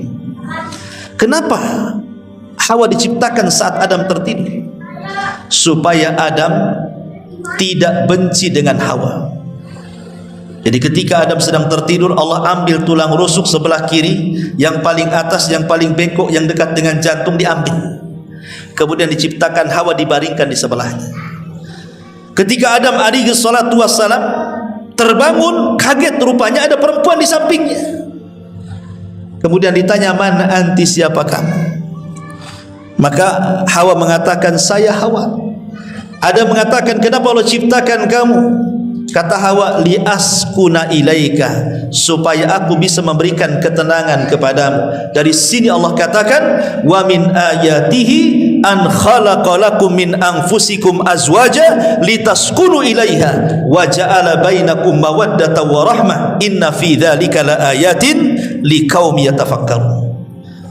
Kenapa Hawa diciptakan saat Adam tertidur? Supaya Adam tidak benci dengan Hawa. Jadi ketika Adam sedang tertidur, Allah ambil tulang rusuk sebelah kiri, yang paling atas, yang paling bengkok, yang dekat dengan jantung diambil. Kemudian diciptakan Hawa, dibaringkan di sebelahnya. Ketika Adam alaihi salatu wassalam terbangun, kaget, rupanya ada perempuan di sampingnya. Kemudian ditanya, "Man anti, siapa kamu?" Maka Hawa mengatakan, "Saya Hawa." Adam mengatakan, "Kenapa Allah ciptakan kamu?" Kata Hawa, "Liaskuna ilaika," supaya aku bisa memberikan ketenangan kepadamu. Dari sini Allah katakan, "Wa min ayatihi an khalaqa lakum min anfusikum azwaja litaskunu ilaiha wa ja'ala bainakum mawaddatan wa rahmah inna fi dzalika laayatin liqaumin yatafakkarun."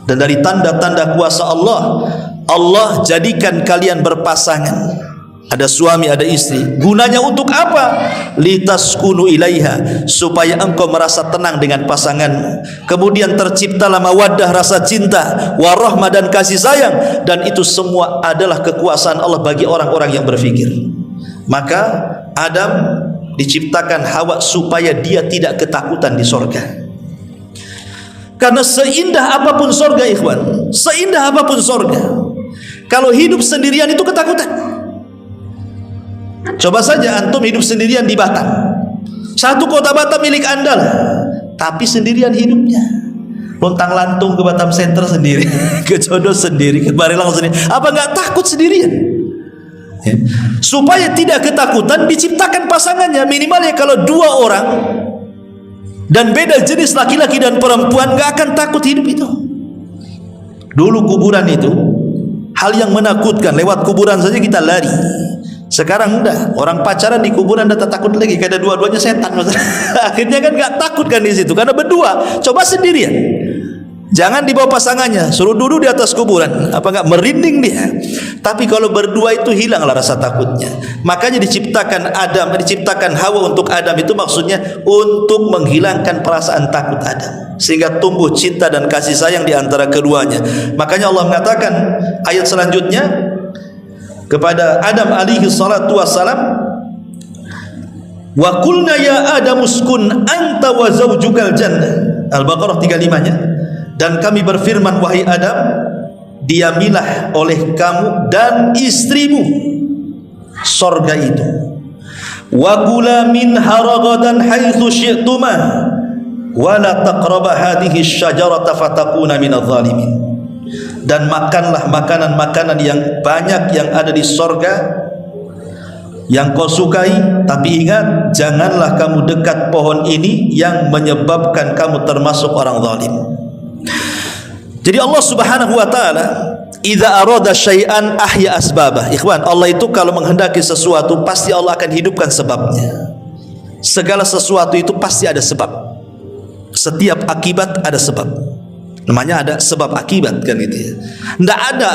Dan dari tanda-tanda kuasa Allah, Allah jadikan kalian berpasangan. Ada suami, ada istri. Gunanya untuk apa? Litaskunu ilaiha, supaya engkau merasa tenang dengan pasanganmu. Kemudian terciptalah mawaddah, rasa cinta, warahmah, dan kasih sayang. Dan itu semua adalah kekuasaan Allah bagi orang-orang yang berfikir. Maka Adam diciptakan Hawa supaya dia tidak ketakutan di sorga. Karena seindah apapun sorga, ikhwan, seindah apapun sorga, kalau hidup sendirian itu ketakutan. Coba saja antum hidup sendirian di Batam. Satu kota Batam milik anda lah, tapi sendirian hidupnya. Lontang lantung ke Batam Center sendiri, ke Jodoh sendiri, ke Barelang sendiri. Apa nggak takut sendirian? Ya. Supaya tidak ketakutan, diciptakan pasangannya. Minimalnya kalau 2 orang dan beda jenis laki-laki dan perempuan, nggak akan takut hidup itu. Dulu kuburan itu hal yang menakutkan. Lewat kuburan saja kita lari. Sekarang enggak, orang pacaran di kuburan udah takut lagi, karena dua-duanya setan. Akhirnya kan nggak takut kan di situ, karena berdua. Coba sendirian, jangan dibawa pasangannya, suruh duduk di atas kuburan, apa nggak merinding dia? Tapi kalau berdua itu hilanglah rasa takutnya. Makanya diciptakan Adam, diciptakan Hawa untuk Adam itu maksudnya untuk menghilangkan perasaan takut Adam, sehingga tumbuh cinta dan kasih sayang di antara keduanya. Makanya Allah mengatakan ayat selanjutnya kepada Adam alaihi salatu wassalam, "Wa qulna ya Adam uskun anta wa zawjukal jannah." Al-Baqarah 35-nya. Dan kami berfirman, wahai Adam, diamilah oleh kamu dan istrimu sorga itu. Wa kula minha ragadan haitsu syi'tuma wa la taqraba hadhihi asy-syajarata fatakuna minadh dhalimin. Dan makanlah makanan-makanan yang banyak yang ada di sorga yang kau sukai, tapi ingat, janganlah kamu dekat pohon ini yang menyebabkan kamu termasuk orang zalim. Jadi Allah Subhanahu wa taala idza arada syai'an ahya asbabah. Ikhwan, Allah itu kalau menghendaki sesuatu pasti Allah akan hidupkan sebabnya. Segala sesuatu itu pasti ada sebab. Setiap akibat ada sebab. Namanya ada sebab akibat kan gitu ya. Tidak ada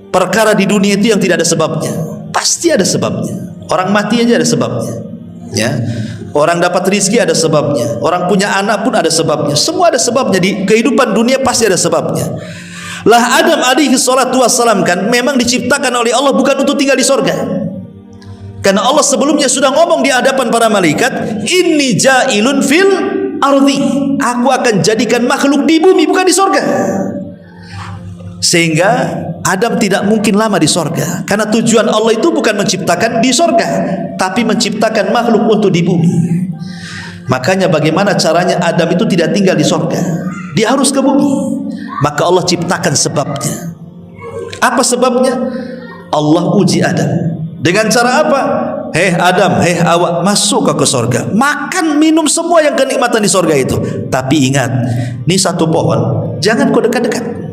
perkara di dunia itu yang tidak ada sebabnya. Pasti ada sebabnya. Orang mati aja ada sebabnya. Ya. Orang dapat rizki ada sebabnya. Orang punya anak pun ada sebabnya. Semua ada sebabnya. Di kehidupan dunia pasti ada sebabnya. Lah Adam alaihi salatu wassalam kan memang diciptakan oleh Allah bukan untuk tinggal di sorga. Karena Allah sebelumnya sudah ngomong di hadapan para malaikat, "Inni ja'ilun fil ardi," aku akan jadikan makhluk di bumi, bukan di sorga. Sehingga Adam tidak mungkin lama di sorga, karena tujuan Allah itu bukan menciptakan di sorga, tapi menciptakan makhluk untuk di bumi. Makanya bagaimana caranya Adam itu tidak tinggal di sorga, dia harus ke bumi. Maka Allah ciptakan sebabnya. Apa sebabnya? Allah uji Adam dengan cara apa? Hei Adam, hei Hawa, masuk ke sorga, makan minum semua yang kenikmatan di sorga itu. Tapi ingat, ini satu pohon, jangan kau dekat-dekat.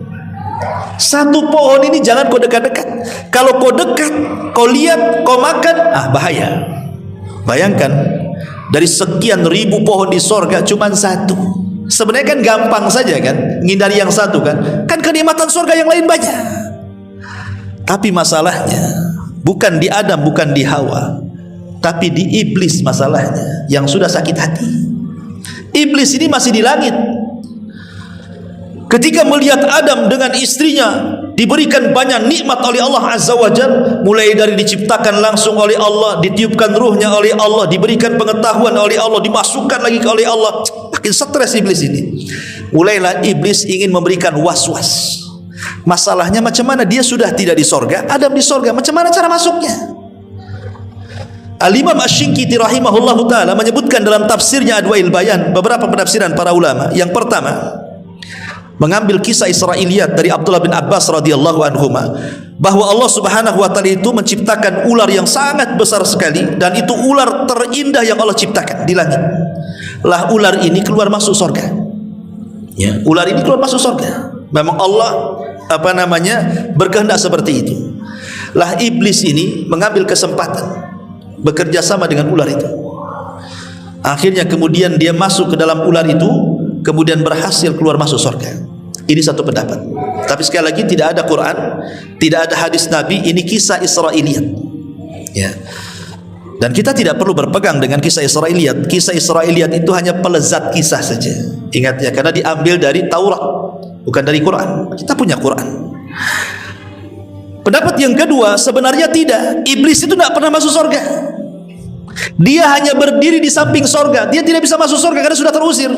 Satu pohon ini jangan kau dekat-dekat. Kalau kau dekat, kau lihat, kau makan, bahaya. Bayangkan, dari sekian ribu pohon di sorga cuma satu. Sebenarnya kan gampang saja kan, menghindari yang satu kan. Kan kenikmatan sorga yang lain banyak. Tapi masalahnya bukan di Adam, bukan di Hawa, tapi di iblis masalahnya, yang sudah sakit hati. Iblis ini masih di langit. Ketika melihat Adam dengan istrinya diberikan banyak nikmat oleh Allah Azza wa Jalla, mulai dari diciptakan langsung oleh Allah, ditiupkan ruhnya oleh Allah, diberikan pengetahuan oleh Allah, dimasukkan lagi oleh Allah. Makin stres iblis ini. Mulailah iblis ingin memberikan was-was. Masalahnya macam mana, dia sudah tidak di sorga, Adam di sorga, macam mana cara masuknya? Al-Imam Asy-Syinkiti rahimahullahu ta'ala menyebutkan dalam tafsirnya Adwail Bayan beberapa penafsiran para ulama. Yang pertama, mengambil kisah Israiliyat dari Abdullah bin Abbas radhiyallahu anhuma, bahwa Allah Subhanahu wa taala itu menciptakan ular yang sangat besar sekali, dan itu ular terindah yang Allah ciptakan di langit. Lah ular ini keluar masuk surga. Ya, ular ini keluar masuk surga. Memang Allah berkehendak seperti itu. Lah iblis ini mengambil kesempatan bekerja sama dengan ular itu. Akhirnya kemudian dia masuk ke dalam ular itu, kemudian berhasil keluar masuk surga. Ini satu pendapat. Tapi sekali lagi tidak ada Quran, tidak ada hadis Nabi, ini kisah Israiliyat. Ya. Dan kita tidak perlu berpegang dengan kisah Israiliyat. Kisah Israiliyat itu hanya pelezat kisah saja. Ingat ya, karena diambil dari Taurat, bukan dari Quran. Kita punya Quran. Pendapat yang kedua, sebenarnya tidak. Iblis itu tidak pernah masuk surga. Dia hanya berdiri di samping surga. Dia tidak bisa masuk surga karena sudah terusir.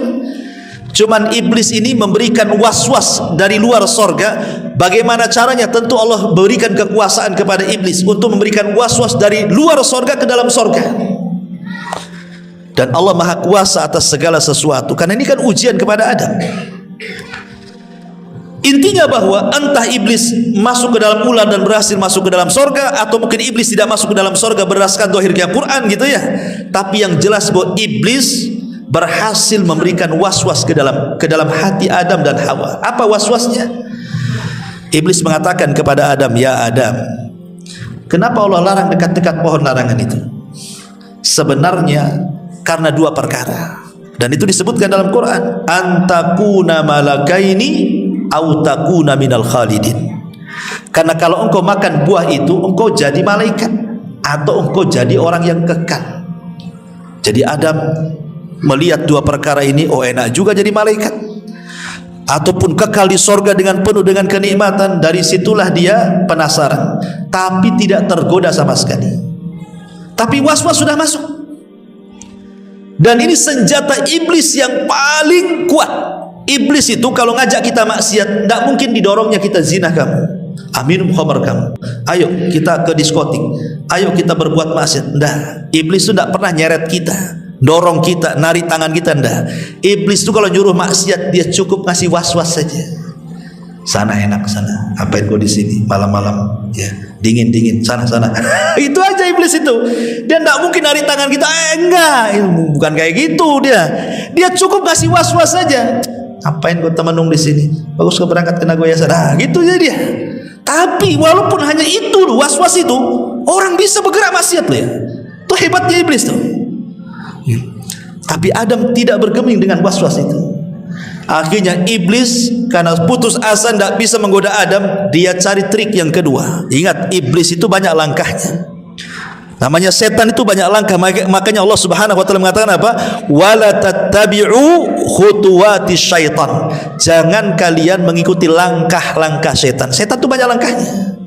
Cuman iblis ini memberikan was-was dari luar surga. Bagaimana caranya? Tentu Allah berikan kekuasaan kepada iblis untuk memberikan was-was dari luar surga ke dalam surga. Dan Allah Maha Kuasa atas segala sesuatu. Karena ini kan ujian kepada Adam. Intinya bahwa entah iblis masuk ke dalam ular dan berhasil masuk ke dalam sorga, atau mungkin iblis tidak masuk ke dalam sorga berdasarkan zahirnya Quran gitu ya. Tapi yang jelas bahwa iblis berhasil memberikan was-was ke dalam hati Adam dan Hawa. Apa was-wasnya? Iblis mengatakan kepada Adam, "Ya Adam, kenapa Allah larang dekat-dekat pohon larangan itu?" Sebenarnya karena dua perkara. Dan itu disebutkan dalam Quran, "Antakuna malakaini au takuna minal khalidin." Karena kalau engkau makan buah itu, engkau jadi malaikat atau engkau jadi orang yang kekal. Jadi Adam melihat dua perkara ini, oh enak juga jadi malaikat, ataupun kekal di sorga dengan penuh dengan kenikmatan. Dari situlah dia penasaran, tapi tidak tergoda sama sekali. Tapi was-was sudah masuk. Dan ini senjata iblis yang paling kuat. Iblis itu kalau ngajak kita maksiat, tidak mungkin didorongnya kita zina kamu, minum khamar kamu, ayo kita ke diskotik, ayo kita berbuat maksiat. Tidak. Iblis itu tidak pernah nyeret kita, dorong kita, narik tangan kita. Tidak. Iblis itu kalau nyuruh maksiat, dia cukup ngasih was-was saja. Sana enak, sana. Apain kau di sini malam-malam? Ya, dingin-dingin. Sana. Itu aja iblis itu. Dia tidak mungkin narik tangan kita. Enggak, bukan kayak gitu dia. Dia cukup ngasih was-was saja. Apain kau temenung di sini? Bagus kau berangkat ke Nagoya sana. Gitu aja dia. Tapi walaupun hanya itu, was-was itu, orang bisa bergerak maksiat loh ya. Itu hebatnya iblis tuh. Tapi Adam tidak bergeming dengan was-was itu. Akhirnya iblis karena putus asa tidak bisa menggoda Adam, dia cari trik yang kedua. Ingat, iblis itu banyak langkahnya. Namanya setan itu banyak langkah. Makanya Allah Subhanahu wa taala mengatakan apa? Wala tattabi'u khutuwati syaitan. Jangan kalian mengikuti langkah-langkah setan. Setan itu banyak langkahnya.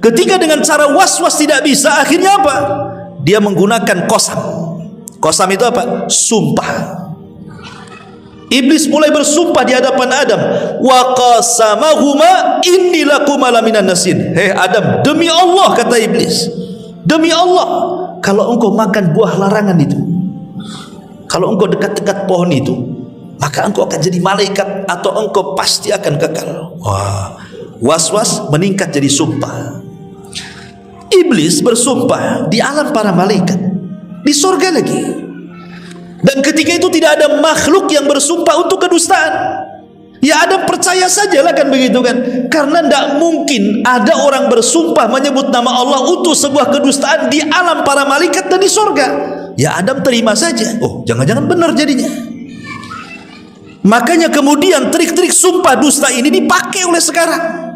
Ketika dengan cara was-was tidak bisa, akhirnya apa? Dia menggunakan qasam. Qasam itu apa? Sumpah. Iblis mulai bersumpah di hadapan Adam, wa qasamahuma inni lakuma laminan nasin. Hei Adam, demi Allah, kata iblis, demi Allah, kalau engkau makan buah larangan itu, kalau engkau dekat-dekat pohon itu, maka engkau akan jadi malaikat atau engkau pasti akan kekal. Wah, was-was meningkat jadi sumpah. Iblis bersumpah di alam para malaikat, di surga lagi. Dan ketika itu tidak ada makhluk yang bersumpah untuk kedustaan. Ya Adam percaya sajalah kan begitu kan. Karena tidak mungkin ada orang bersumpah menyebut nama Allah untuk sebuah kedustaan di alam para malaikat dan di surga. Ya Adam terima saja. Oh, jangan-jangan benar jadinya. Makanya kemudian trik-trik sumpah dusta ini dipakai oleh sekarang.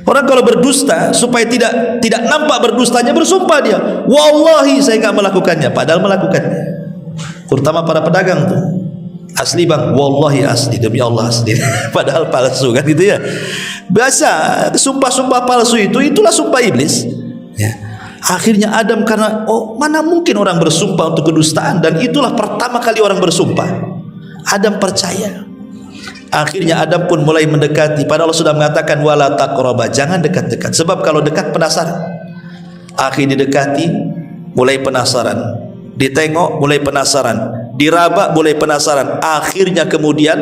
Orang kalau berdusta supaya tidak nampak berdustanya, bersumpah dia, wallahi saya enggak melakukannya, padahal melakukannya. Terutama para pedagang tuh. Asli bang, wallahi asli, demi Allah asli. Padahal palsu kan itu ya. Biasa sumpah-sumpah palsu itulah sumpah iblis. Ya. Akhirnya Adam karena mana mungkin orang bersumpah untuk kedustaan, dan itulah pertama kali orang bersumpah. Adam percaya. Akhirnya Adam pun mulai mendekati. Padahal Allah sudah mengatakan wala taqraba, jangan dekat-dekat. Sebab kalau dekat penasaran. Akhirnya didekati, mulai penasaran. Ditengok, mulai penasaran. Diraba, mulai penasaran. Akhirnya kemudian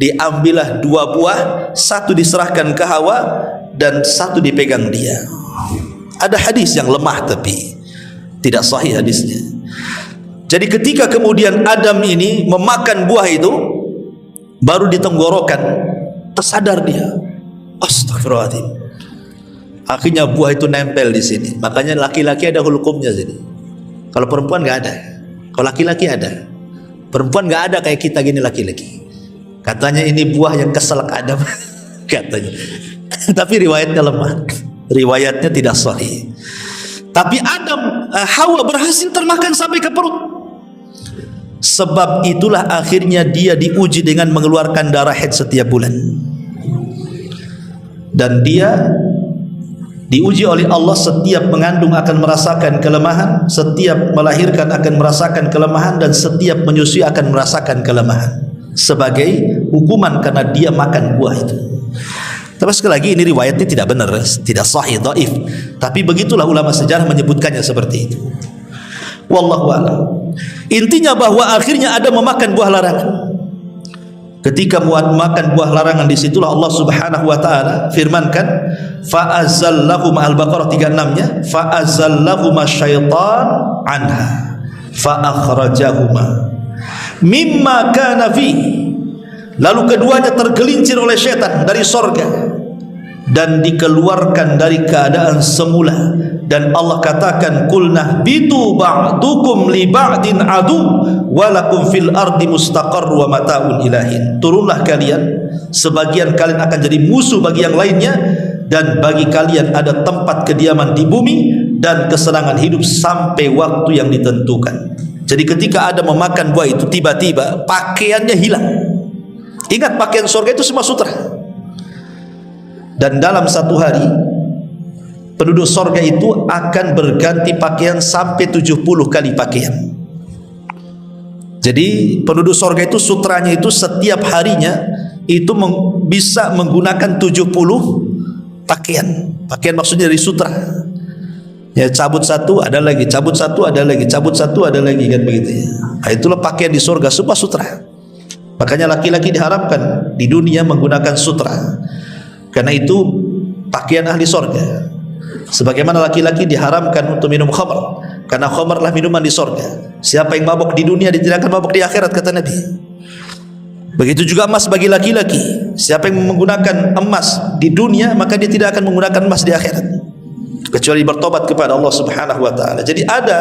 diambillah 2 buah, satu diserahkan ke Hawa dan satu dipegang dia. Ada hadis yang lemah tapi tidak sahih hadisnya. Jadi ketika kemudian Adam ini memakan buah itu, baru di tenggorokan tersadar dia, astagfirullahaladzim. Akhirnya buah itu nempel di sini. Makanya laki-laki ada hulkumnya sini. Kalau perempuan nggak ada. Kalau laki-laki ada. Perempuan nggak ada kayak kita gini laki-laki. Katanya ini buah yang keselak Adam. Katanya. Tapi riwayatnya lemah. Riwayatnya tidak sahih. Tapi Hawa berhasil termakan sampai ke perut. Sebab itulah akhirnya dia diuji dengan mengeluarkan darah haid setiap bulan. Dan dia diuji oleh Allah, setiap mengandung akan merasakan kelemahan, setiap melahirkan akan merasakan kelemahan, dan setiap menyusui akan merasakan kelemahan. Sebagai hukuman karena dia makan buah itu. Tapi sekali lagi ini riwayatnya tidak benar, tidak sahih, dhaif. Tapi begitulah ulama sejarah menyebutkannya seperti itu. Wallahu a'lam. Intinya bahwa akhirnya ada memakan buah larangan. Ketika makan buah larangan, disitulah Allah Subhanahu wa taala firmankan, fa'azallahum, Al-Baqarah 36-nya, fa'azallahum syaitan anha fa'akhrajahuma mimma kana fi. Lalu keduanya tergelincir oleh syaitan dari sorga dan dikeluarkan dari keadaan semula. Dan Allah katakan, kulna bitu ba'dukum li ba'din adu walakum fil ardi mustaqar wa mata'un ilahin. Turunlah kalian, sebagian kalian akan jadi musuh bagi yang lainnya, dan bagi kalian ada tempat kediaman di bumi dan kesenangan hidup sampai waktu yang ditentukan. Jadi ketika Adam memakan buah itu, tiba-tiba pakaiannya hilang. Ingat, pakaian surga itu semua sutra. Dan dalam satu hari penduduk surga itu akan berganti pakaian sampai 70 kali pakaian. Jadi penduduk surga itu sutranya itu setiap harinya itu bisa menggunakan 70 pakaian. Pakaian maksudnya dari sutra. Ya, cabut satu ada lagi, cabut satu ada lagi, cabut satu ada lagi, kan begitu ya. Nah, itulah pakaian di surga semua sutra. Makanya laki-laki diharamkan di dunia menggunakan sutra. Karena itu pakaian ahli surga. Sebagaimana laki-laki diharamkan untuk minum khamr, karena khamr lah minuman di surga. Siapa yang mabuk di dunia, dia tidak akan mabuk di akhirat, kata Nabi. Begitu juga emas bagi laki-laki. Siapa yang menggunakan emas di dunia, maka dia tidak akan menggunakan emas di akhirat, kecuali bertobat kepada Allah Subhanahu wa taala. Jadi ada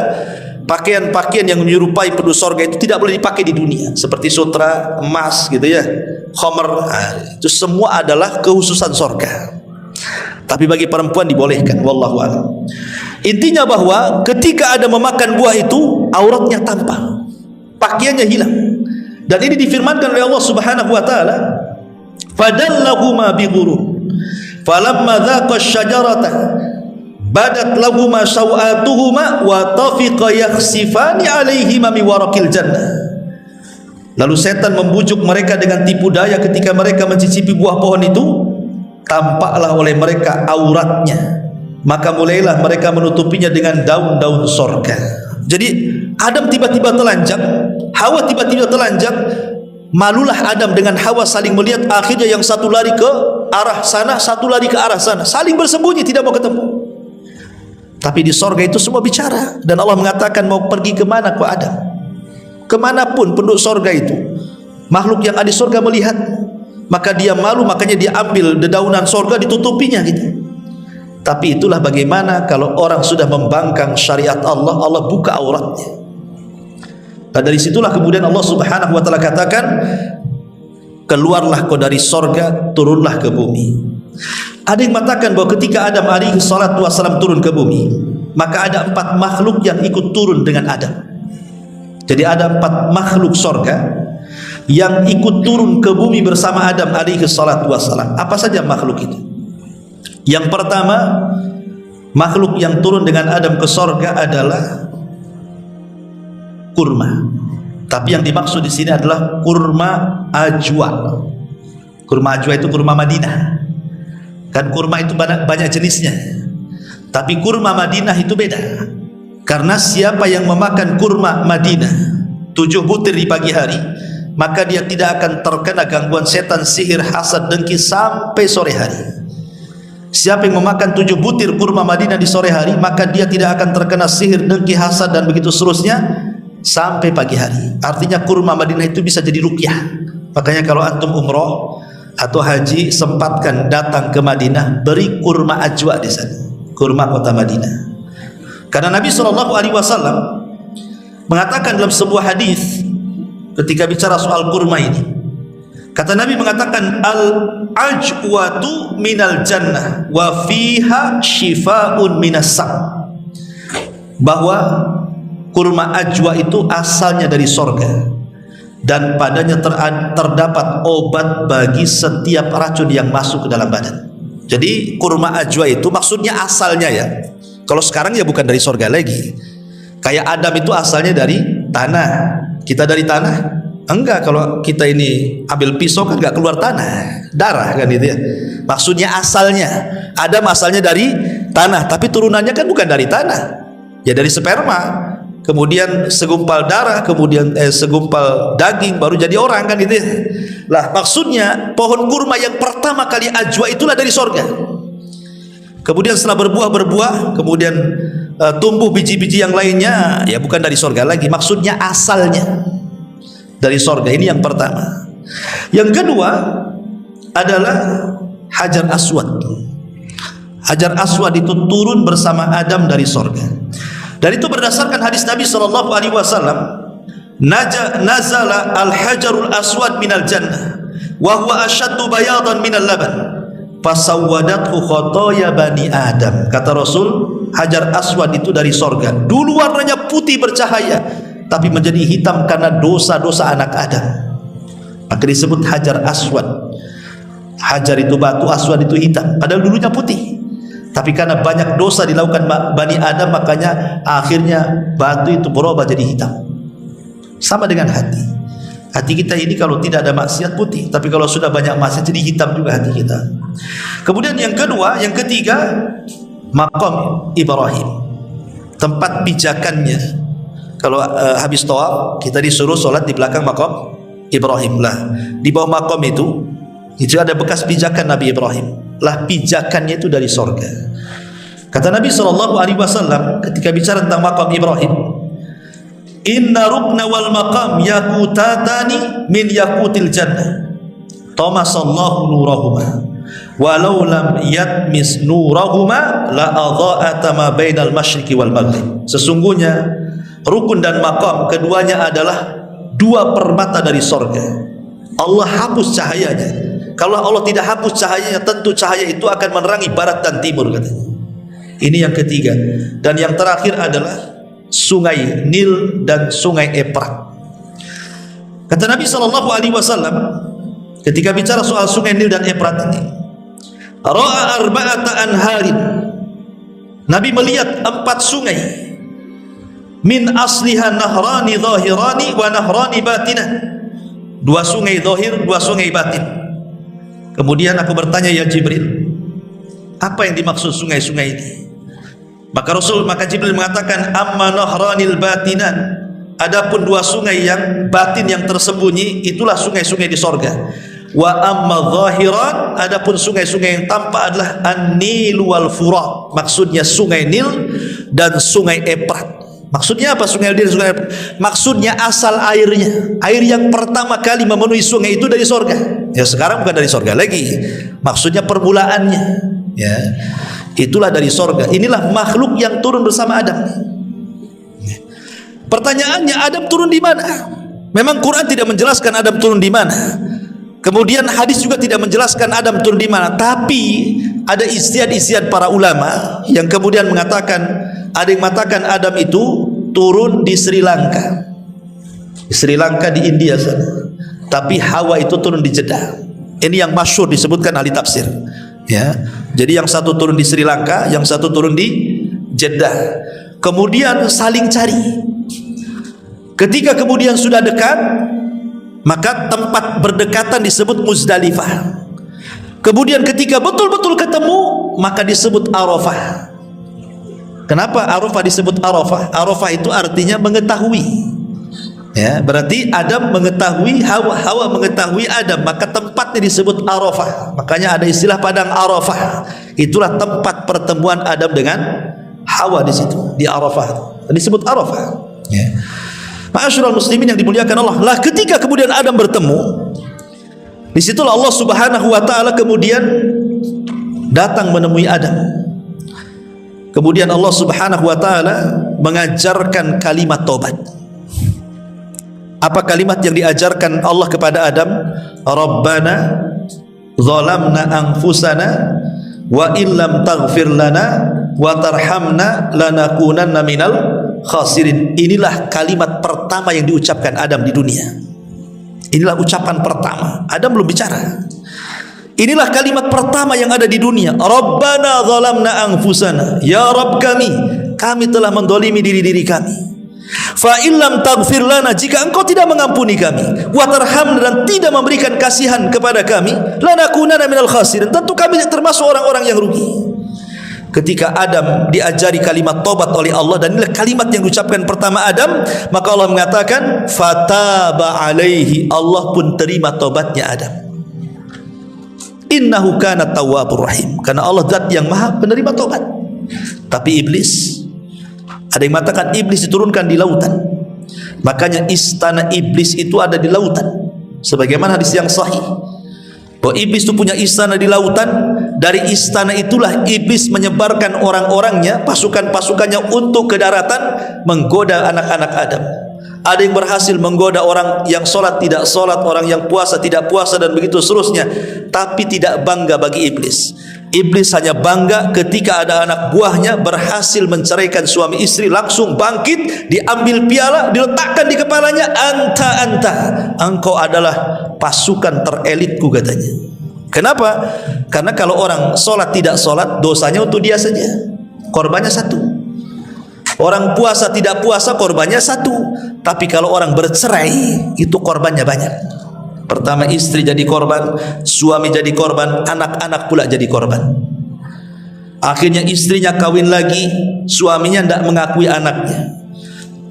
pakaian-pakaian yang menyerupai penduduk surga itu tidak boleh dipakai di dunia, seperti sutra, emas gitu ya, khamr. Itu semua adalah kekhususan surga. Tapi bagi perempuan dibolehkan, wallahu a'lam. Intinya bahwa ketika ada memakan buah itu, auratnya tampak, pakaiannya hilang. Dan ini difirmankan oleh Allah Subhanahu wa taala, fadallahuma bighurur falamma dhaqa asy-syajarata badat lahuma sawatuhuma wa tafiqa yakhsifani alaihima min waraqil jannah. Lalu setan membujuk mereka dengan tipu daya. Ketika mereka mencicipi buah pohon itu, tampaklah oleh mereka auratnya, maka mulailah mereka menutupinya dengan daun-daun sorga. Jadi Adam tiba-tiba telanjang, Hawa tiba-tiba telanjang. Malulah Adam dengan Hawa saling melihat. Akhirnya yang satu lari ke arah sana, satu lari ke arah sana, saling bersembunyi, tidak mau ketemu. Tapi di sorga itu semua bicara. Dan Allah mengatakan, mau pergi kemana kau Adam? Kemanapun penduduk sorga itu, makhluk yang ada di sorga melihat, maka dia malu, makanya dia ambil dedaunan sorga, ditutupinya gitu. Tapi itulah bagaimana kalau orang sudah membangkang syariat Allah, Allah buka auratnya. Dan dari situlah kemudian Allah Subhanahu wa taala katakan, keluarlah kau dari sorga, turunlah ke bumi. Ada yang mengatakan bahwa ketika Adam alaihi salatu wassalam turun ke bumi, maka ada 4 makhluk yang ikut turun dengan Adam. Jadi ada 4 makhluk sorga. yang ikut turun ke bumi bersama Adam alaihi salatu wassalam. Apa saja makhluk itu? Yang pertama, makhluk yang turun dengan Adam ke sorga adalah kurma. Tapi yang dimaksud di sini adalah kurma ajwa. Kurma ajwa itu kurma Madinah. Kan kurma itu banyak jenisnya. Tapi kurma Madinah itu beda. Karena siapa yang memakan kurma Madinah 7 butir di pagi hari, maka dia tidak akan terkena gangguan setan, sihir, hasad, dengki sampai sore hari. Siapa yang memakan 7 butir kurma Madinah di sore hari, maka dia tidak akan terkena sihir, dengki, hasad, dan begitu seterusnya sampai pagi hari. Artinya kurma Madinah itu bisa jadi ruqyah. Makanya kalau antum umroh atau haji, sempatkan datang ke Madinah, beri kurma ajwa di sana, kurma kota Madinah. Karena Nabi SAW mengatakan dalam sebuah hadis ketika bicara soal kurma ini, kata Nabi mengatakan, al-ajwatu minal jannah wa fiha shifaun minas sam, bahwa kurma ajwa itu asalnya dari sorga dan padanya terdapat obat bagi setiap racun yang masuk ke dalam badan. Jadi kurma ajwa itu maksudnya asalnya ya. Kalau sekarang ya bukan dari sorga lagi. Kayak Adam itu asalnya dari tanah. Kita dari tanah? Enggak, kalau kita ini ambil pisau kan enggak keluar tanah, darah kan itu ya. Maksudnya asalnya, Adam asalnya dari tanah, tapi turunannya kan bukan dari tanah. Ya dari sperma. Kemudian segumpal darah, kemudian segumpal daging, baru jadi orang kan gitu ya. Lah maksudnya pohon kurma yang pertama kali ajwa itulah dari sorga. Kemudian setelah berbuah, kemudian tumbuh biji-biji yang lainnya, ya bukan dari sorga lagi. Maksudnya asalnya dari sorga. Ini yang pertama. Yang kedua adalah Hajar Aswad. Hajar Aswad itu turun bersama Adam dari sorga. Dan itu berdasarkan hadis Nabi SAW, nazala al-hajarul aswad minal jannah wa huwa ashaddu bayadan minal laban fasawwadathu khotoya bani Adam. Kata Rasul, Hajar Aswad itu dari sorga. Dulu warnanya putih bercahaya, tapi menjadi hitam karena dosa-dosa anak Adam. Maka disebut Hajar Aswad. Hajar itu batu, aswad itu hitam, padahal dulunya putih. Tapi karena banyak dosa dilakukan Bani Adam, makanya akhirnya batu itu berubah jadi hitam. Sama dengan hati. Hati kita ini kalau tidak ada maksiat putih, tapi kalau sudah banyak maksiat jadi hitam juga hati kita. Kemudian yang kedua, yang ketiga, Maqam Ibrahim, tempat pijakannya. Kalau habis tawaf kita disuruh sholat di belakang Maqam Ibrahim. Lah di bawah Maqam itu ada bekas pijakan Nabi Ibrahim. Lah pijakannya itu dari sorga. Kata Nabi SAW ketika bicara tentang Maqam Ibrahim, inna rukna wal maqam yakutatani min yakutil jannah tamasallahu nurahuma walau lam yatmis nurahuma la adha'ata ma bainal masyriqi wal maghrib. Sesungguhnya rukun dan maqam keduanya adalah dua permata dari sorga. Allah hapus cahayanya. Kalau Allah tidak hapus cahayanya, tentu cahaya itu akan menerangi barat dan timur, katanya. Ini yang ketiga. Dan yang terakhir adalah sungai Nil dan sungai Efrat. Kata Nabi SAW ketika bicara soal sungai Nil dan Efrat ini, ra'a arba'ata anharin, Nabi melihat 4 sungai, min asliha nahrani zahirani wa nahrani batinah, 2 sungai zahir, 2 sungai batin. Kemudian aku bertanya, ya Jibril, apa yang dimaksud sungai-sungai ini? Maka Jibril mengatakan, amma nahranil batinan, adapun 2 sungai yang batin yang tersembunyi itulah sungai-sungai di sorga. Wa amma zahiran, adapun sungai-sungai yang tampak adalah an-Nil wal Furat, maksudnya sungai Nil dan sungai Efrat. Maksudnya apa sungai Nil dan sungai Efrat? Maksudnya asal airnya, air yang pertama kali memenuhi sungai itu dari sorga. Ya sekarang bukan dari sorga lagi, maksudnya permulaannya, ya itulah dari sorga. Inilah makhluk yang turun bersama Adam. Pertanyaannya, Adam turun di mana? Memang Quran tidak menjelaskan Adam turun di mana. Kemudian hadis juga tidak menjelaskan Adam turun di mana. Tapi ada ijtihad para ulama yang kemudian mengatakan, ada yang mengatakan Adam itu turun di Sri Lanka. Di Sri Lanka di India sana. tapi Hawa itu turun di Jeddah. Ini yang masyhur disebutkan ahli tafsir. Ya, jadi yang satu turun di Sri Lanka, yang satu turun di Jeddah. Kemudian saling cari. Ketika kemudian sudah dekat, maka tempat berdekatan disebut Muzdalifah. Kemudian ketika betul-betul ketemu, maka disebut Arafah. Kenapa Arafah disebut Arafah? Arafah itu artinya mengetahui. Ya, berarti Adam mengetahui Hawa, Hawa mengetahui Adam, maka tempatnya disebut Arafah. Makanya ada istilah padang Arafah. Itulah tempat pertemuan Adam dengan Hawa di situ, di Arafah. Disebut Arafah. Ya. Ma'asyiral muslimin yang dimuliakan Allah. Lah ketika kemudian Adam bertemu, disitulah Allah Subhanahu wa taala kemudian datang menemui Adam. Kemudian Allah Subhanahu wa taala mengajarkan kalimat taubat. Apa kalimat yang diajarkan Allah kepada Adam? Rabbana zalamna anfusana wa illam taghfir lana wa tarhamna lanakunanna minal khasirin. Inilah kalimat pertama yang diucapkan Adam di dunia. Inilah ucapan pertama. Adam belum bicara. Inilah kalimat pertama yang ada di dunia. Rabbana zalamna anfusana. Ya Rabb kami telah mendolimi diri-diri kami. Fa illam taghfir lana, jika engkau tidak mengampuni kami, wa tarhamna, dan tidak memberikan kasihan kepada kami, lanakunanna minal khasirin, tentu kami termasuk orang-orang yang rugi. Ketika Adam diajari kalimat taubat oleh Allah, dan inilah kalimat yang diucapkan pertama Adam, maka Allah mengatakan fataba alaihi, Allah pun terima taubatnya Adam. Innahu kana tawwabur rahim, karena Allah zat yang maha penerima taubat. Tapi iblis, ada yang mengatakan iblis diturunkan di lautan. Makanya istana iblis itu ada di lautan. Sebagaimana hadis yang sahih, bahwa iblis itu punya istana di lautan. Dari istana itulah iblis menyebarkan orang-orangnya, pasukan-pasukannya untuk ke daratan menggoda anak-anak Adam. Ada yang berhasil menggoda orang yang solat tidak solat, orang yang puasa tidak puasa, dan begitu seterusnya. Tapi tidak bangga bagi iblis. Iblis hanya bangga ketika ada anak buahnya berhasil menceraikan suami istri, langsung bangkit, diambil piala, diletakkan di kepalanya, anta, engkau adalah pasukan terelitku, katanya. Kenapa? Karena kalau orang solat tidak solat, dosanya untuk dia saja, korbannya satu. Orang puasa tidak puasa, korbannya satu. Tapi kalau orang bercerai, itu korbannya banyak. Pertama istri jadi korban, suami jadi korban, anak-anak pula jadi korban. Akhirnya istrinya kawin lagi, suaminya tidak mengakui anaknya.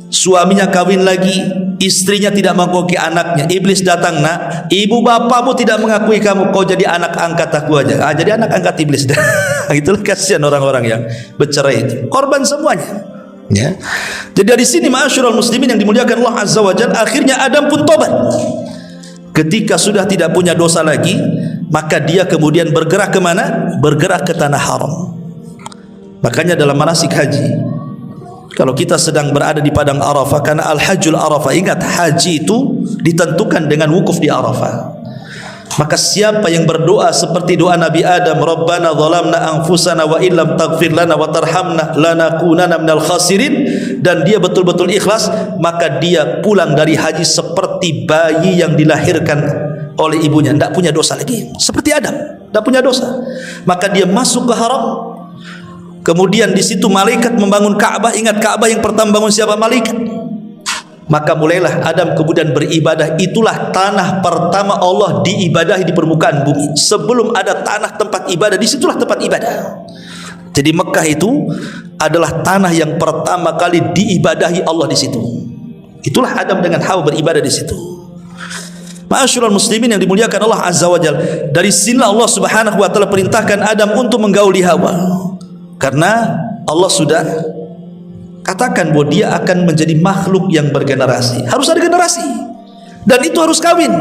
Suaminya kawin lagi, istrinya tidak mengakui anaknya. Iblis datang, nak, ibu bapamu tidak mengakui kamu, kau jadi anak angkat aku aja. Jadi anak angkat iblis. Itulah kasihan orang-orang yang bercerai itu, korban semuanya. Ya. Jadi dari sini ma'asyiral muslimin yang dimuliakan Allah Azza wa Jalla, akhirnya Adam pun tobat. Ketika sudah tidak punya dosa lagi, maka dia kemudian bergerak ke mana? Bergerak ke tanah haram. Makanya dalam manasik haji, kalau kita sedang berada di padang Arafah, karena al-hajjul Arafah, ingat haji itu ditentukan dengan wukuf di Arafah. Maka siapa yang berdoa seperti doa Nabi Adam, Rabbana zalamna anfusana wa illam taghfir lana wa tarhamna lanakunanna minal khasirin, dan dia betul-betul ikhlas, maka dia pulang dari haji seperti bayi yang dilahirkan oleh ibunya, tidak punya dosa lagi, seperti Adam, tidak punya dosa. Maka dia masuk ke haram. Kemudian di situ malaikat membangun Ka'bah. Ingat, Ka'bah yang pertama bangun siapa? Malaikat. Maka mulailah Adam kemudian beribadah. Itulah tanah pertama Allah diibadahi di permukaan bumi. Sebelum ada tanah tempat ibadah, disitulah tempat ibadah. Jadi Mekah itu adalah tanah yang pertama kali diibadahi Allah di situ. Itulah Adam dengan Hawa beribadah di situ. Ma'asyiral muslimin yang dimuliakan Allah Azza wa Jalla, dari sinilah Allah Subhanahu wa taala perintahkan Adam untuk menggauli Hawa. Karena Allah sudah katakan bahwa dia akan menjadi makhluk yang bergenerasi, harus ada generasi, dan itu harus kawin.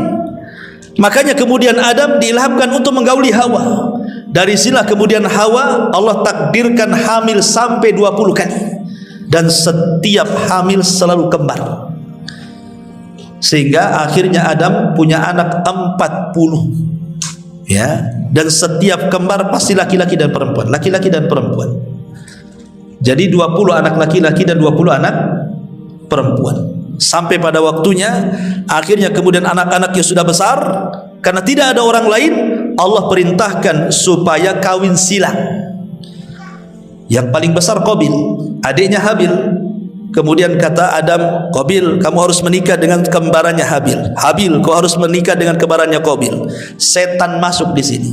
Makanya kemudian Adam diilhamkan untuk menggauli Hawa. Dari sinilah kemudian Hawa Allah takdirkan hamil sampai 20 kali, dan setiap hamil selalu kembar, sehingga akhirnya Adam punya anak 40, ya, dan setiap kembar pasti laki-laki dan perempuan, laki-laki dan perempuan. Jadi 20 anak laki-laki dan 20 anak perempuan. sampai pada waktunya. Akhirnya kemudian anak-anaknya sudah besar, karena tidak ada orang lain, Allah perintahkan supaya kawin silang. Yang paling besar Qabil, adiknya Habil. Kemudian kata Adam, Qabil, kamu harus menikah dengan kembarannya Habil. Habil, kau harus menikah dengan kembarannya Qabil. Setan masuk di sini.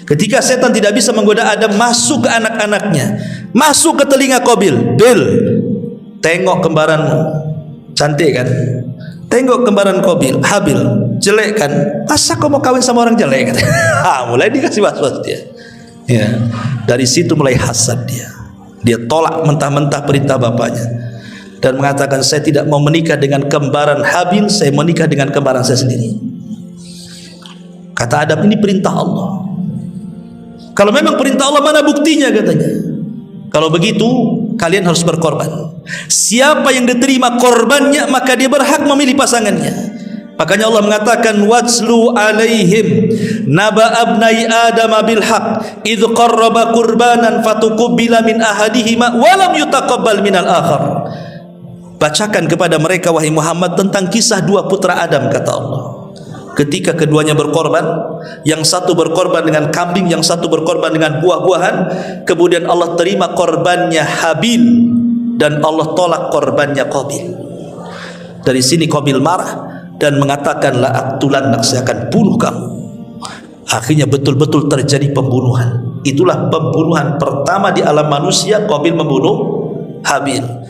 Ketika setan tidak bisa menggoda Adam, masuk ke anak-anaknya, masuk ke telinga Qabil. Bil, tengok kembaranmu, cantik kan? Tengok kembaran Qabil, Habil, jelek kan? Masa kau mau kawin sama orang jelek? Mulai dikasih was-was dia. Ya, dari situ mulai hasad dia. Dia tolak mentah-mentah perintah bapaknya dan mengatakan, saya tidak mau menikah dengan kembaran Habil, saya menikah dengan kembaran saya sendiri. Kata Adam, ini perintah Allah. Kalau memang perintah Allah, mana buktinya katanya? Kalau begitu kalian harus berkorban. Siapa yang diterima korbannya, maka dia berhak memilih pasangannya. Makanya Allah mengatakan, watslu alaihim naba abnai adam bil haq idz qarraba qurbanan fatuqbila min ahadihima wa lam yutaqabbal minal akhar. Bacakan kepada mereka wahai Muhammad tentang kisah dua putra Adam, kata Allah. Ketika keduanya berkorban, yang satu berkorban dengan kambing, yang satu berkorban dengan buah-buahan, kemudian Allah terima korbannya Habil dan Allah tolak korbannya Qabil. Dari sini Qabil marah dan mengatakan, la aqtulannak, saya akan bunuh kamu. Akhirnya betul-betul terjadi pembunuhan. Itulah pembunuhan pertama di alam manusia, Qabil membunuh Habil.